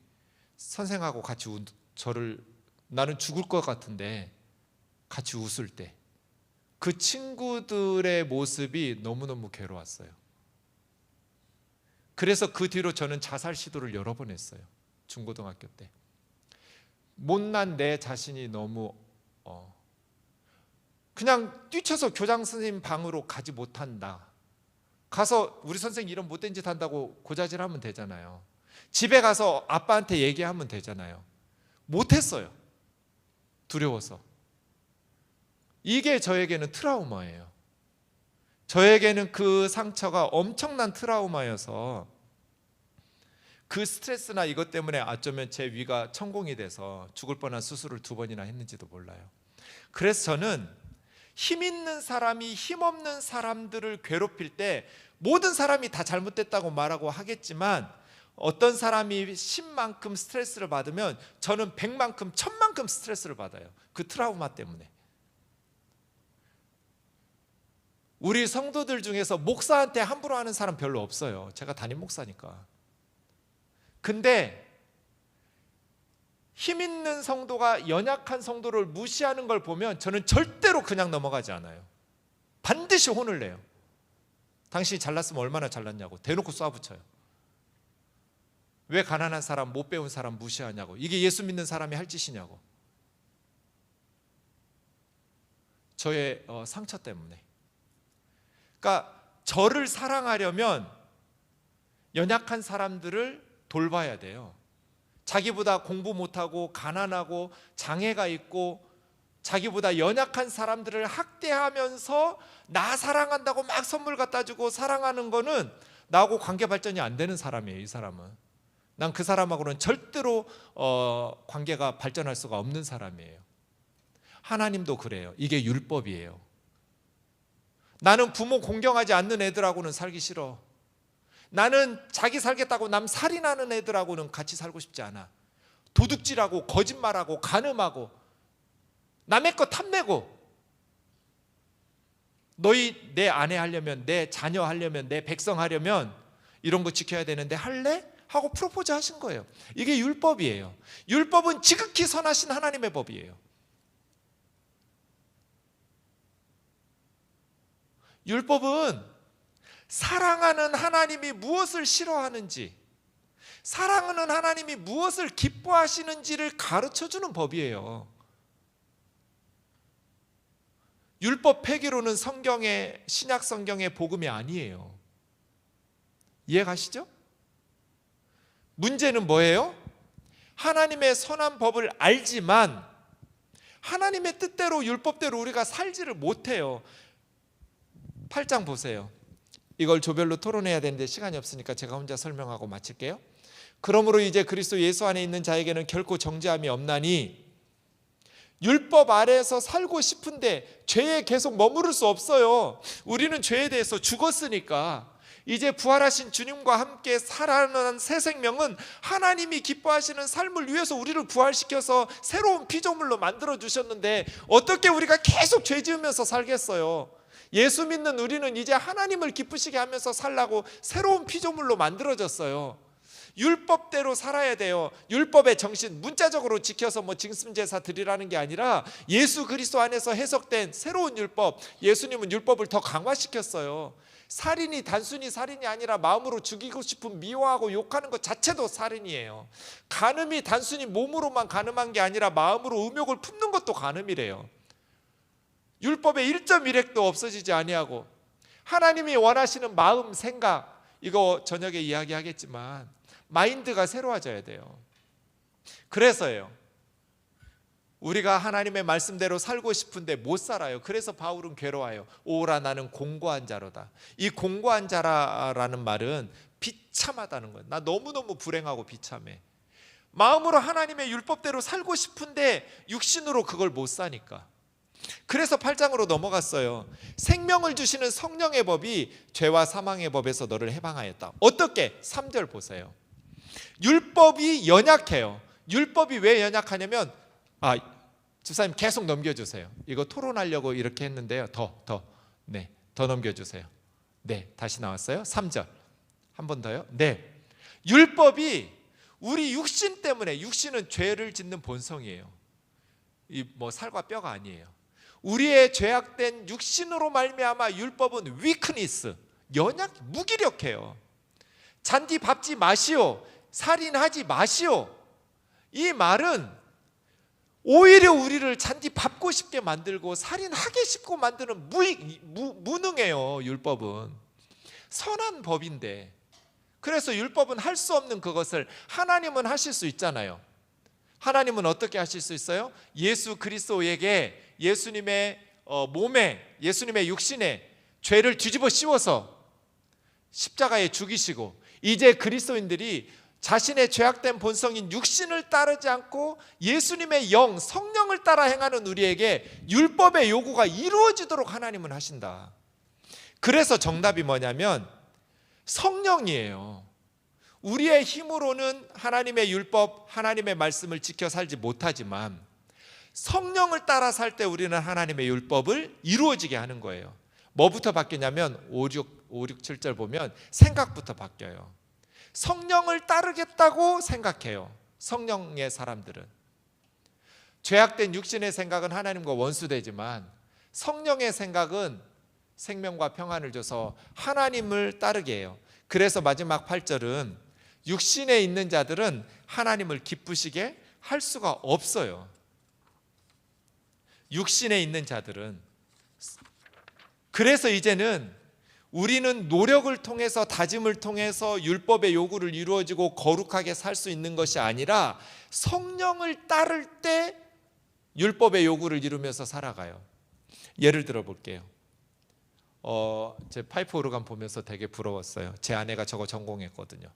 선생하고 같이 저를 나는 죽을 것 같은데 같이 웃을 때 그 친구들의 모습이 너무너무 괴로웠어요. 그래서 그 뒤로 저는 자살 시도를 여러 번 했어요. 중고등학교 때. 못난 내 자신이 너무 그냥 뛰쳐서 교장 선생님 방으로 가지 못한다. 가서 우리 선생님 이런 못된 짓 한다고 고자질하면 되잖아요. 집에 가서 아빠한테 얘기하면 되잖아요. 못했어요. 두려워서. 이게 저에게는 트라우마예요. 저에게는 그 상처가 엄청난 트라우마여서 그 스트레스나 이것 때문에 어쩌면 제 위가 천공이 돼서 죽을 뻔한 수술을 2번이나 했는지도 몰라요. 그래서 저는 힘 있는 사람이 힘없는 사람들을 괴롭힐 때 모든 사람이 다 잘못됐다고 말하고 하겠지만 어떤 사람이 10만큼 스트레스를 받으면 저는 100만큼 1000만큼 스트레스를 받아요. 그 트라우마 때문에. 우리 성도들 중에서 목사한테 함부로 하는 사람 별로 없어요. 제가 담임 목사니까. 근데 힘 있는 성도가 연약한 성도를 무시하는 걸 보면 저는 절대로 그냥 넘어가지 않아요. 반드시 혼을 내요. 당신이 잘났으면 얼마나 잘났냐고 대놓고 쏴붙여요. 왜 가난한 사람, 못 배운 사람 무시하냐고. 이게 예수 믿는 사람이 할 짓이냐고. 저의 상처 때문에. 그러니까 저를 사랑하려면 연약한 사람들을 돌봐야 돼요. 자기보다 공부 못하고 가난하고 장애가 있고 자기보다 연약한 사람들을 학대하면서 나 사랑한다고 막 선물 갖다 주고 사랑하는 거는 나하고 관계 발전이 안 되는 사람이에요. 이 사람은. 난 그 사람하고는 절대로 관계가 발전할 수가 없는 사람이에요. 하나님도 그래요. 이게 율법이에요. 나는 부모 공경하지 않는 애들하고는 살기 싫어. 나는 자기 살겠다고 남 살인하는 애들하고는 같이 살고 싶지 않아. 도둑질하고 거짓말하고 간음하고 남의 거 탐내고 너희 내 아내 하려면 내 자녀 하려면 내 백성 하려면 이런 거 지켜야 되는데 할래? 하고 프로포즈 하신 거예요. 이게 율법이에요. 율법은 지극히 선하신 하나님의 법이에요. 율법은 사랑하는 하나님이 무엇을 싫어하는지, 사랑하는 하나님이 무엇을 기뻐하시는지를 가르쳐주는 법이에요. 율법 폐기로는 성경의 신약 성경의 복음이 아니에요. 이해 가시죠? 문제는 뭐예요? 하나님의 선한 법을 알지만 하나님의 뜻대로 율법대로 우리가 살지를 못해요. 8장 보세요. 이걸 조별로 토론해야 되는데 시간이 없으니까 제가 혼자 설명하고 마칠게요. 그러므로 이제 그리스도 예수 안에 있는 자에게는 결코 정죄함이 없나니 율법 아래에서 살고 싶은데 죄에 계속 머무를 수 없어요. 우리는 죄에 대해서 죽었으니까. 이제 부활하신 주님과 함께 살아나는 새 생명은 하나님이 기뻐하시는 삶을 위해서 우리를 부활시켜서 새로운 피조물로 만들어 주셨는데 어떻게 우리가 계속 죄 지으면서 살겠어요? 예수 믿는 우리는 이제 하나님을 기쁘시게 하면서 살라고 새로운 피조물로 만들어졌어요. 율법대로 살아야 돼요. 율법의 정신 문자적으로 지켜서 징승제사 드리라는 게 아니라 예수 그리스도 안에서 해석된 새로운 율법. 예수님은 율법을 더 강화시켰어요. 살인이 단순히 살인이 아니라 마음으로 죽이고 싶은 미워하고 욕하는 것 자체도 살인이에요. 간음이 단순히 몸으로만 간음한 게 아니라 마음으로 음욕을 품는 것도 간음이래요. 율법의 1.1획도 없어지지 아니하고 하나님이 원하시는 마음, 생각, 이거 저녁에 이야기하겠지만 마인드가 새로워져야 돼요. 그래서요, 우리가 하나님의 말씀대로 살고 싶은데 못 살아요. 그래서 바울은 괴로워요. 오라 나는 공고한 자로다. 이 공고한 자라는 말은 비참하다는 거예요. 나 너무너무 불행하고 비참해. 마음으로 하나님의 율법대로 살고 싶은데 육신으로 그걸 못 사니까. 그래서 8장으로 넘어갔어요. 생명을 주시는 성령의 법이 죄와 사망의 법에서 너를 해방하였다. 어떻게? 3절 보세요. 율법이 연약해요. 율법이 왜 연약하냐면 집사님 계속 넘겨주세요. 이거 토론하려고 이렇게 했는데요. 더 넘겨주세요. 네, 다시 나왔어요. 3절 한 번 더요. 네, 율법이 우리 육신 때문에, 육신은 죄를 짓는 본성이에요. 이 살과 뼈가 아니에요. 우리의 죄악된 육신으로 말미암아 율법은 weakness, 무기력해요. 잔디 밟지 마시오, 살인하지 마시오. 이 말은 오히려 우리를 잔디 밟고 싶게 만들고 살인하게 싶고 만드는 무능해요. 율법은 선한 법인데, 그래서 율법은 할 수 없는 그것을 하나님은 하실 수 있잖아요. 하나님은 어떻게 하실 수 있어요? 예수 그리스도에게 예수님의 몸에, 예수님의 육신에 죄를 뒤집어 씌워서 십자가에 죽이시고, 이제 그리스도인들이 자신의 죄악된 본성인 육신을 따르지 않고 예수님의 영, 성령을 따라 행하는 우리에게 율법의 요구가 이루어지도록 하나님은 하신다. 그래서 정답이 뭐냐면 성령이에요. 우리의 힘으로는 하나님의 율법, 하나님의 말씀을 지켜 살지 못하지만 성령을 따라 살 때 우리는 하나님의 율법을 이루어지게 하는 거예요. 뭐부터 바뀌냐면 5, 6, 7절 보면 생각부터 바뀌어요. 성령을 따르겠다고 생각해요. 성령의 사람들은 죄악된 육신의 생각은 하나님과 원수되지만 성령의 생각은 생명과 평안을 줘서 하나님을 따르게 해요. 그래서 마지막 8절은 육신에 있는 자들은 하나님을 기쁘시게 할 수가 없어요. 육신에 있는 자들은. 그래서 이제는 우리는 노력을 통해서, 다짐을 통해서 율법의 요구를 이루어지고 거룩하게 살 수 있는 것이 아니라 성령을 따를 때 율법의 요구를 이루면서 살아가요. 예를 들어 볼게요. 제 파이프 오르간 보면서 되게 부러웠어요. 제 아내가 저거 전공했거든요.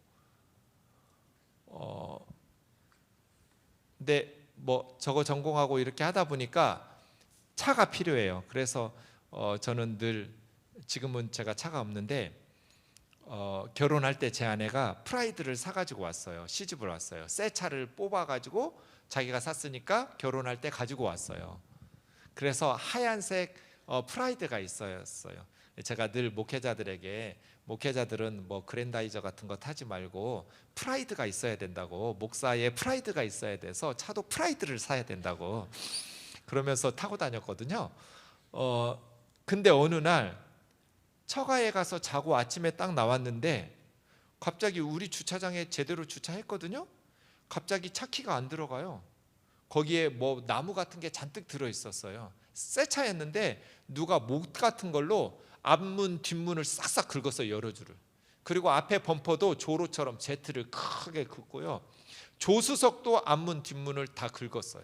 근데 저거 전공하고 이렇게 하다 보니까 차가 필요해요. 그래서 저는 늘, 지금은 제가 차가 없는데 결혼할 때 제 아내가 프라이드를 사가지고 왔어요. 시집을 왔어요. 새 차를 뽑아가지고 자기가 샀으니까 결혼할 때 가지고 왔어요. 그래서 하얀색 프라이드가 있었어요. 제가 늘 목회자들에게, 목회자들은 그랜다이저 같은 거 타지 말고 프라이드가 있어야 된다고, 목사의 프라이드가 있어야 돼서 차도 프라이드를 사야 된다고 그러면서 타고 다녔거든요. 근데 어느 날 처가에 가서 자고 아침에 딱 나왔는데 갑자기 우리 주차장에 제대로 주차했거든요. 갑자기 차 키가 안 들어가요. 거기에 나무 같은 게 잔뜩 들어 있었어요. 새 차였는데 누가 못 같은 걸로 앞문 뒷문을 싹싹 긁었어요. 여러 줄을. 그리고 앞에 범퍼도 조로처럼 Z를 크게 긋고요. 조수석도 앞문 뒷문을 다 긁었어요.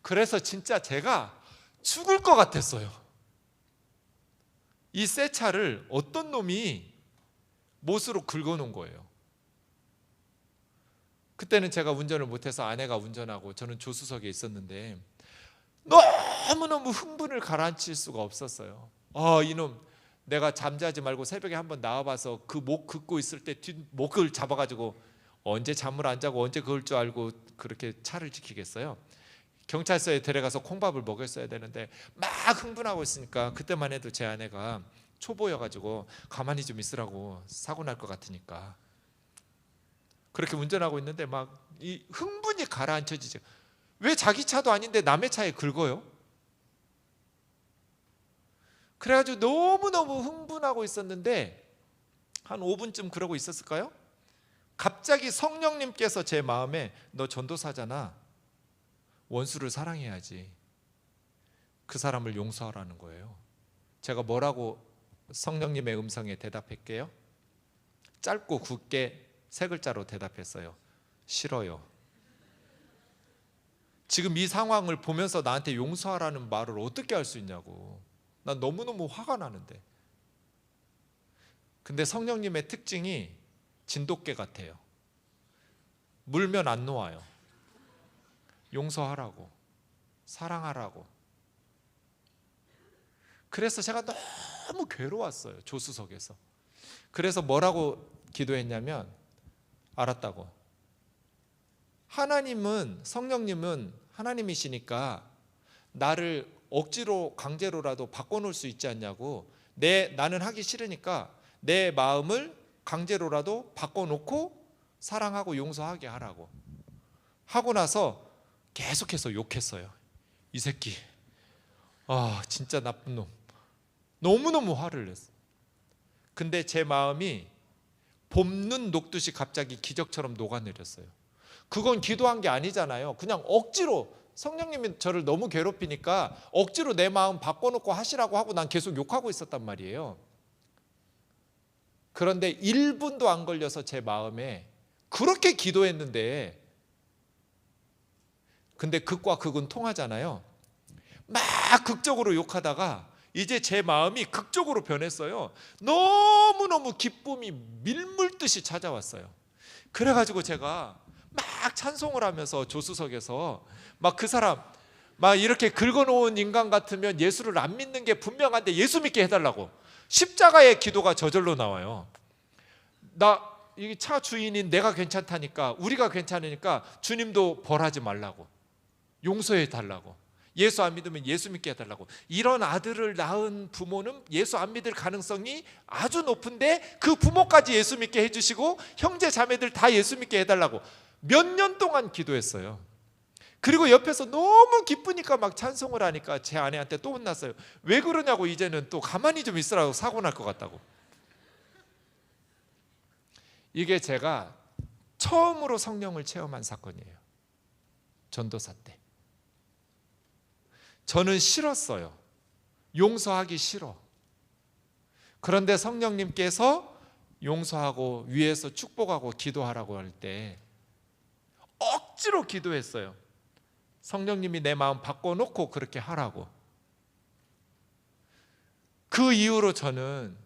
그래서 진짜 제가 죽을 것 같았어요. 이 새 차를 어떤 놈이 못으로 긁어놓은 거예요. 그때는 제가 운전을 못해서 아내가 운전하고 저는 조수석에 있었는데 너무너무 흥분을 가라앉힐 수가 없었어요. 이놈 내가 잠자지 말고 새벽에 한번 나와봐서 그 목 긋고 있을 때 뒷목을 잡아가지고 언제 잠을 안 자고 언제 그럴 줄 알고 그렇게 차를 지키겠어요? 경찰서에 데려가서 콩밥을 먹였어야 되는데 막 흥분하고 있으니까, 그때만 해도 제 아내가 초보여가지고 가만히 좀 있으라고, 사고 날 것 같으니까. 그렇게 운전하고 있는데 막 이 흥분이 가라앉혀지죠. 왜 자기 차도 아닌데 남의 차에 긁어요? 그래가지고 너무너무 흥분하고 있었는데 한 5분쯤 그러고 있었을까요? 갑자기 성령님께서 제 마음에, 너 전도사잖아, 원수를 사랑해야지, 그 사람을 용서하라는 거예요. 제가 뭐라고 성령님의 음성에 대답할게요? 짧고 굵게 3글자로 대답했어요. 싫어요. 지금 이 상황을 보면서 나한테 용서하라는 말을 어떻게 할 수 있냐고. 난 너무너무 화가 나는데. 근데 성령님의 특징이 진돗개 같아요. 물면 안 놓아요. 용서하라고, 사랑하라고. 그래서 제가 너무 괴로웠어요, 조수석에서. 그래서 뭐라고 기도했냐면, 알았다고, 하나님은, 성령님은 하나님이시니까 나를 억지로 강제로라도 바꿔놓을 수 있지 않냐고. 나는 하기 싫으니까 내 마음을 강제로라도 바꿔놓고 사랑하고 용서하게 하라고. 하고 나서 계속해서 욕했어요. 이 새끼, 진짜 나쁜 놈. 너무너무 화를 냈어요. 근데 제 마음이 봄눈 녹듯이 갑자기 기적처럼 녹아내렸어요. 그건 기도한 게 아니잖아요. 그냥 억지로, 성령님이 저를 너무 괴롭히니까 억지로 내 마음 바꿔놓고 하시라고 하고 난 계속 욕하고 있었단 말이에요. 그런데 1분도 안 걸려서 제 마음에, 그렇게 기도했는데, 근데 극과 극은 통하잖아요. 막 극적으로 욕하다가 이제 제 마음이 극적으로 변했어요. 너무너무 기쁨이 밀물듯이 찾아왔어요. 그래가지고 제가 막 찬송을 하면서 조수석에서 막 그 사람, 막 이렇게 긁어놓은 인간 같으면 예수를 안 믿는 게 분명한데 예수 믿게 해달라고, 십자가의 기도가 저절로 나와요. 이 차 주인인 내가 괜찮다니까, 우리가 괜찮으니까 주님도 벌하지 말라고, 용서해 달라고, 예수 안 믿으면 예수 믿게 해달라고. 이런 아들을 낳은 부모는 예수 안 믿을 가능성이 아주 높은데 그 부모까지 예수 믿게 해주시고 형제 자매들 다 예수 믿게 해달라고 몇 년 동안 기도했어요. 그리고 옆에서 너무 기쁘니까 막 찬송을 하니까 제 아내한테 또 혼났어요. 왜 그러냐고, 이제는 또 가만히 좀 있으라고, 사고 날 것 같다고. 이게 제가 처음으로 성령을 체험한 사건이에요. 전도사 때. 저는 싫었어요. 용서하기 싫어. 그런데 성령님께서 용서하고 위에서 축복하고 기도하라고 할 때 억지로 기도했어요. 성령님이 내 마음 바꿔놓고 그렇게 하라고. 그 이후로 저는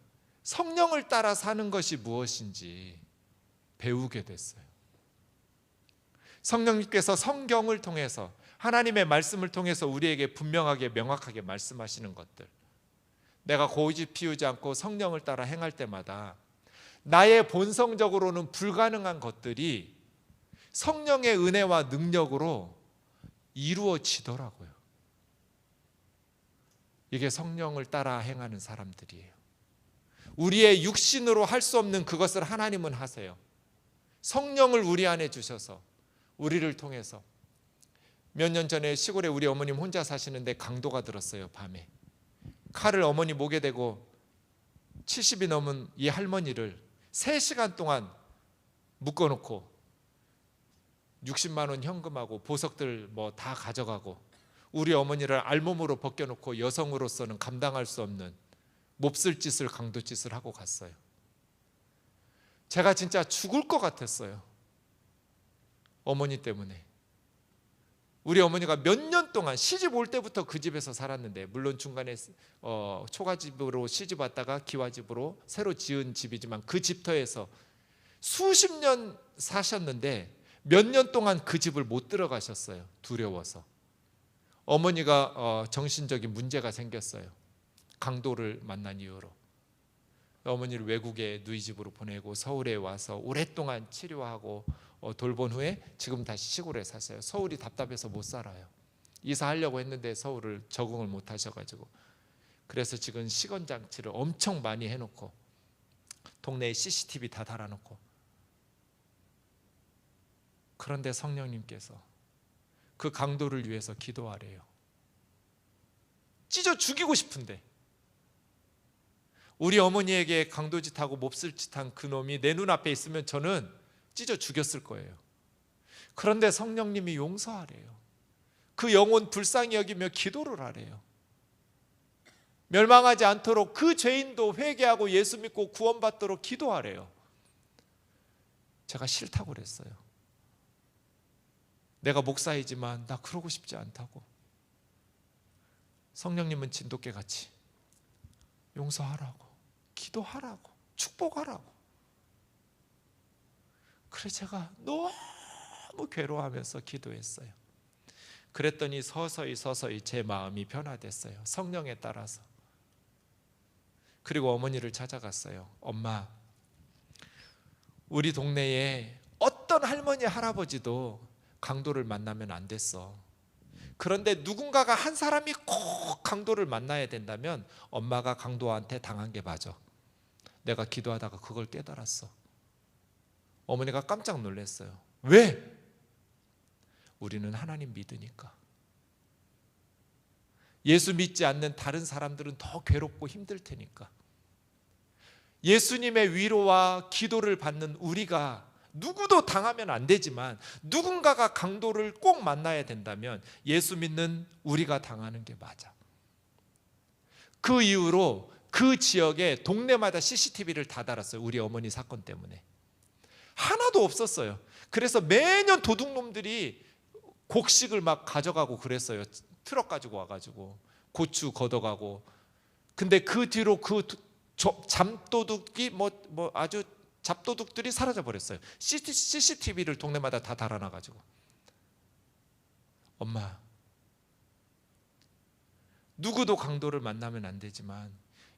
성령을 따라 사는 것이 무엇인지 배우게 됐어요. 성령님께서 성경을 통해서, 하나님의 말씀을 통해서 우리에게 분명하게 명확하게 말씀하시는 것들, 내가 고집 피우지 않고 성령을 따라 행할 때마다 나의 본성적으로는 불가능한 것들이 성령의 은혜와 능력으로 이루어지더라고요. 이게 성령을 따라 행하는 사람들이에요. 우리의 육신으로 할 수 없는 그것을 하나님은 하세요. 성령을 우리 안에 주셔서 우리를 통해서. 몇 년 전에 시골에 우리 어머님 혼자 사시는데 강도가 들었어요. 밤에 칼을 어머니 목에 대고 70이 넘은 이 할머니를 3시간 동안 묶어놓고 60만 원 현금하고 보석들 뭐 다 가져가고, 우리 어머니를 알몸으로 벗겨놓고 여성으로서는 감당할 수 없는 몹쓸 짓을, 강도 짓을 하고 갔어요. 제가 진짜 죽을 것 같았어요. 어머니 때문에. 우리 어머니가 몇 년 동안, 시집 올 때부터 그 집에서 살았는데, 물론 중간에 초가집으로 시집 왔다가 기와집으로 새로 지은 집이지만 그 집터에서 수십 년 사셨는데 몇 년 동안 그 집을 못 들어가셨어요. 두려워서. 어머니가 정신적인 문제가 생겼어요. 강도를 만난 이후로. 어머니를 외국에 누이집으로 보내고 서울에 와서 오랫동안 치료하고 돌본 후에 지금 다시 시골에 사세요. 서울이 답답해서 못 살아요. 이사하려고 했는데 서울을 적응을 못 하셔가지고, 그래서 지금 시건장치를 엄청 많이 해놓고 동네에 CCTV 다 달아놓고, 그런데 성령님께서 그 강도를 위해서 기도하래요. 찢어 죽이고 싶은데, 우리 어머니에게 강도짓하고 몹쓸짓한 그 놈이 내 눈앞에 있으면 저는 찢어 죽였을 거예요. 그런데 성령님이 용서하래요. 그 영혼 불쌍히 여기며 기도를 하래요. 멸망하지 않도록 그 죄인도 회개하고 예수 믿고 구원받도록 기도하래요. 제가 싫다고 그랬어요. 내가 목사이지만 나 그러고 싶지 않다고. 성령님은 진돗개 같이 용서하라고, 기도하라고, 축복하라고. 그래 제가 너무 괴로워하면서 기도했어요. 그랬더니 서서히 제 마음이 변화됐어요. 성령에 따라서. 그리고 어머니를 찾아갔어요. 엄마, 우리 동네에 어떤 할머니 할아버지도 강도를 만나면 안 됐어. 그런데 누군가가 한 사람이 꼭 강도를 만나야 된다면 엄마가 강도한테 당한 게 맞아. 내가 기도하다가 그걸 깨달았어. 어머니가 깜짝 놀랐어요. 왜? 우리는 하나님 믿으니까. 예수 믿지 않는 다른 사람들은 더 괴롭고 힘들 테니까. 예수님의 위로와 기도를 받는 우리가 누구도 당하면 안 되지만 누군가가 강도를 꼭 만나야 된다면 예수 믿는 우리가 당하는 게 맞아. 그 이후로 그 지역에 동네마다 CCTV를 다 달았어요. 우리 어머니 사건 때문에. 하나도 없었어요. 그래서 매년 도둑놈들이 곡식을 막 가져가고 그랬어요. 트럭 가지고 와가지고 고추 걷어가고. 근데 그 뒤로 그 잠도둑이 아주 잡도둑들이 사라져 버렸어요. CCTV를 동네마다 다 달아놔가지고. 엄마, 누구도 강도를 만나면 안 되지만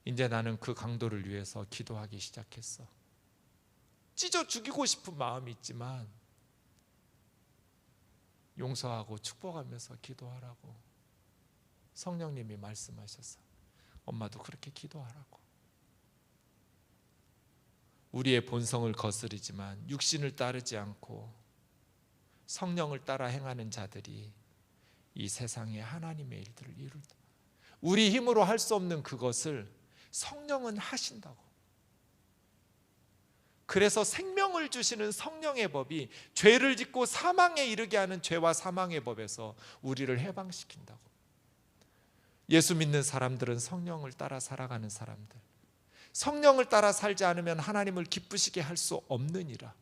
이제 나는 그 강도를 위해서 기도하기 시작했어. 찢어 죽이고 싶은 마음이 있지만 용서하고 축복하면서 기도하라고 성령님이 말씀하셔서 엄마도 그렇게 기도하라고. 우리의 본성을 거스르지만 육신을 따르지 않고 성령을 따라 행하는 자들이 이 세상에 하나님의 일들을 이룰다. 우리 힘으로 할 수 없는 그것을 성령은 하신다고. 그래서 생명을 주시는 성령의 법이 죄를 짓고 사망에 이르게 하는 죄와 사망의 법에서 우리를 해방시킨다고. 예수 믿는 사람들은 성령을 따라 살아가는 사람들. 성령을 따라 살지 않으면 하나님을 기쁘시게 할 수 없느니라.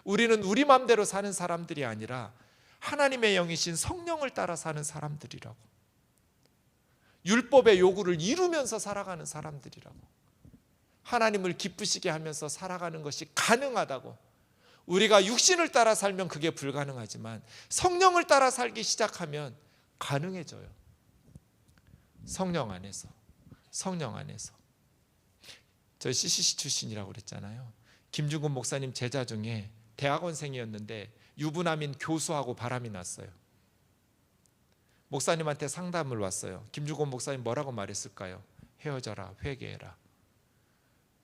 우리는 우리 마음대로 사는 사람들이 아니라 하나님의 영이신 성령을 따라 사는 사람들이라고. 율법의 요구를 이루면서 살아가는 사람들이라고. 하나님을 기쁘시게 하면서 살아가는 것이 가능하다고. 우리가 육신을 따라 살면 그게 불가능하지만 성령을 따라 살기 시작하면 가능해져요. 성령 안에서. 저 CCC 출신이라고 그랬잖아요. 김중근 목사님 제자 중에 대학원생이었는데 유부남인 교수하고 바람이 났어요. 목사님한테 상담을 왔어요. 김중근 목사님 뭐라고 말했을까요? 헤어져라, 회개해라.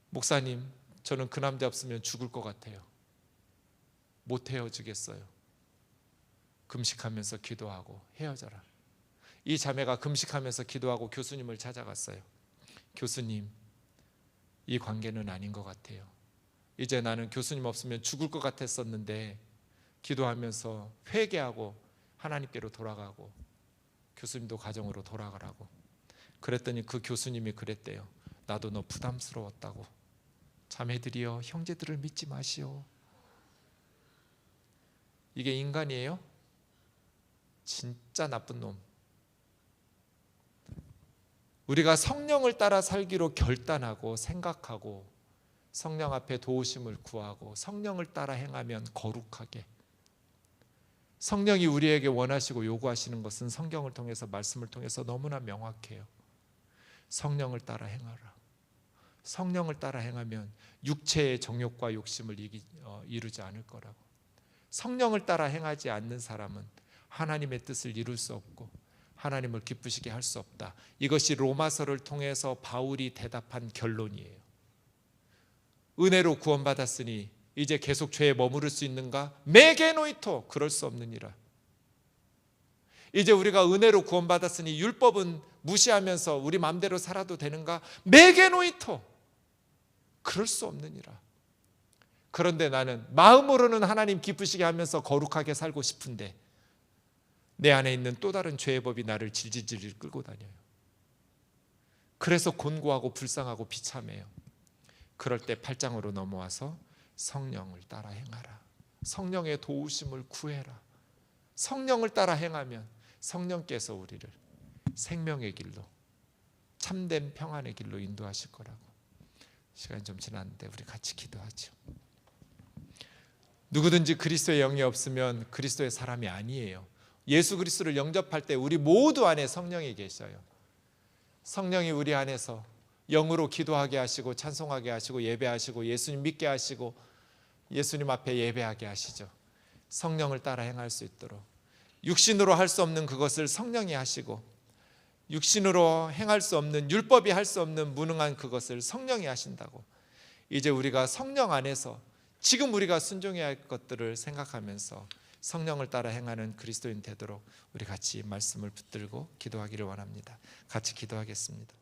목사님, 저는 그 남자 없으면 죽을 것 같아요. 못 헤어지겠어요. 금식하면서 기도하고 헤어져라. 이 자매가 금식하면서 기도하고 교수님을 찾아갔어요. 교수님, 이 관계는 아닌 것 같아요. 이제 나는 교수님 없으면 죽을 것 같았었는데 기도하면서 회개하고 하나님께로 돌아가고 교수님도 가정으로 돌아가라고. 그랬더니 그 교수님이 그랬대요. 나도 너 부담스러웠다고. 자매들이여, 형제들을 믿지 마시오. 이게 인간이에요? 진짜 나쁜 놈. 우리가 성령을 따라 살기로 결단하고 생각하고 성령 앞에 도우심을 구하고 성령을 따라 행하면 거룩하게. 성령이 우리에게 원하시고 요구하시는 것은 성경을 통해서, 말씀을 통해서 너무나 명확해요. 성령을 따라 행하라. 성령을 따라 행하면 육체의 정욕과 욕심을 이루지 않을 거라고. 성령을 따라 행하지 않는 사람은 하나님의 뜻을 이룰 수 없고 하나님을 기쁘시게 할 수 없다. 이것이 로마서를 통해서 바울이 대답한 결론이에요. 은혜로 구원받았으니 이제 계속 죄에 머무를 수 있는가? 메게노이토, 그럴 수 없느니라. 이제 우리가 은혜로 구원받았으니 율법은 무시하면서 우리 마음대로 살아도 되는가? 메게노이토, 그럴 수 없느니라. 그런데 나는 마음으로는 하나님 기쁘시게 하면서 거룩하게 살고 싶은데 내 안에 있는 또 다른 죄의 법이 나를 질질질 끌고 다녀요. 그래서 곤고하고 불쌍하고 비참해요. 그럴 때 8장으로 넘어와서 성령을 따라 행하라. 성령의 도우심을 구해라. 성령을 따라 행하면 성령께서 우리를 생명의 길로, 참된 평안의 길로 인도하실 거라고. 시간이 좀 지났는데 우리 같이 기도하죠. 누구든지 그리스도의 영이 없으면 그리스도의 사람이 아니에요. 예수 그리스도를 영접할 때 우리 모두 안에 성령이 계셔요. 성령이 우리 안에서 영으로 기도하게 하시고 찬송하게 하시고 예배하시고 예수님 믿게 하시고 예수님 앞에 예배하게 하시죠. 성령을 따라 행할 수 있도록 육신으로 할 수 없는 그것을 성령이 하시고 육신으로 행할 수 없는, 율법이 할 수 없는 무능한 그것을 성령이 하신다고. 이제 우리가 성령 안에서 지금 우리가 순종해야 할 것들을 생각하면서 성령을 따라 행하는 그리스도인 되도록 우리 같이 말씀을 붙들고 기도하기를 원합니다. 같이 기도하겠습니다.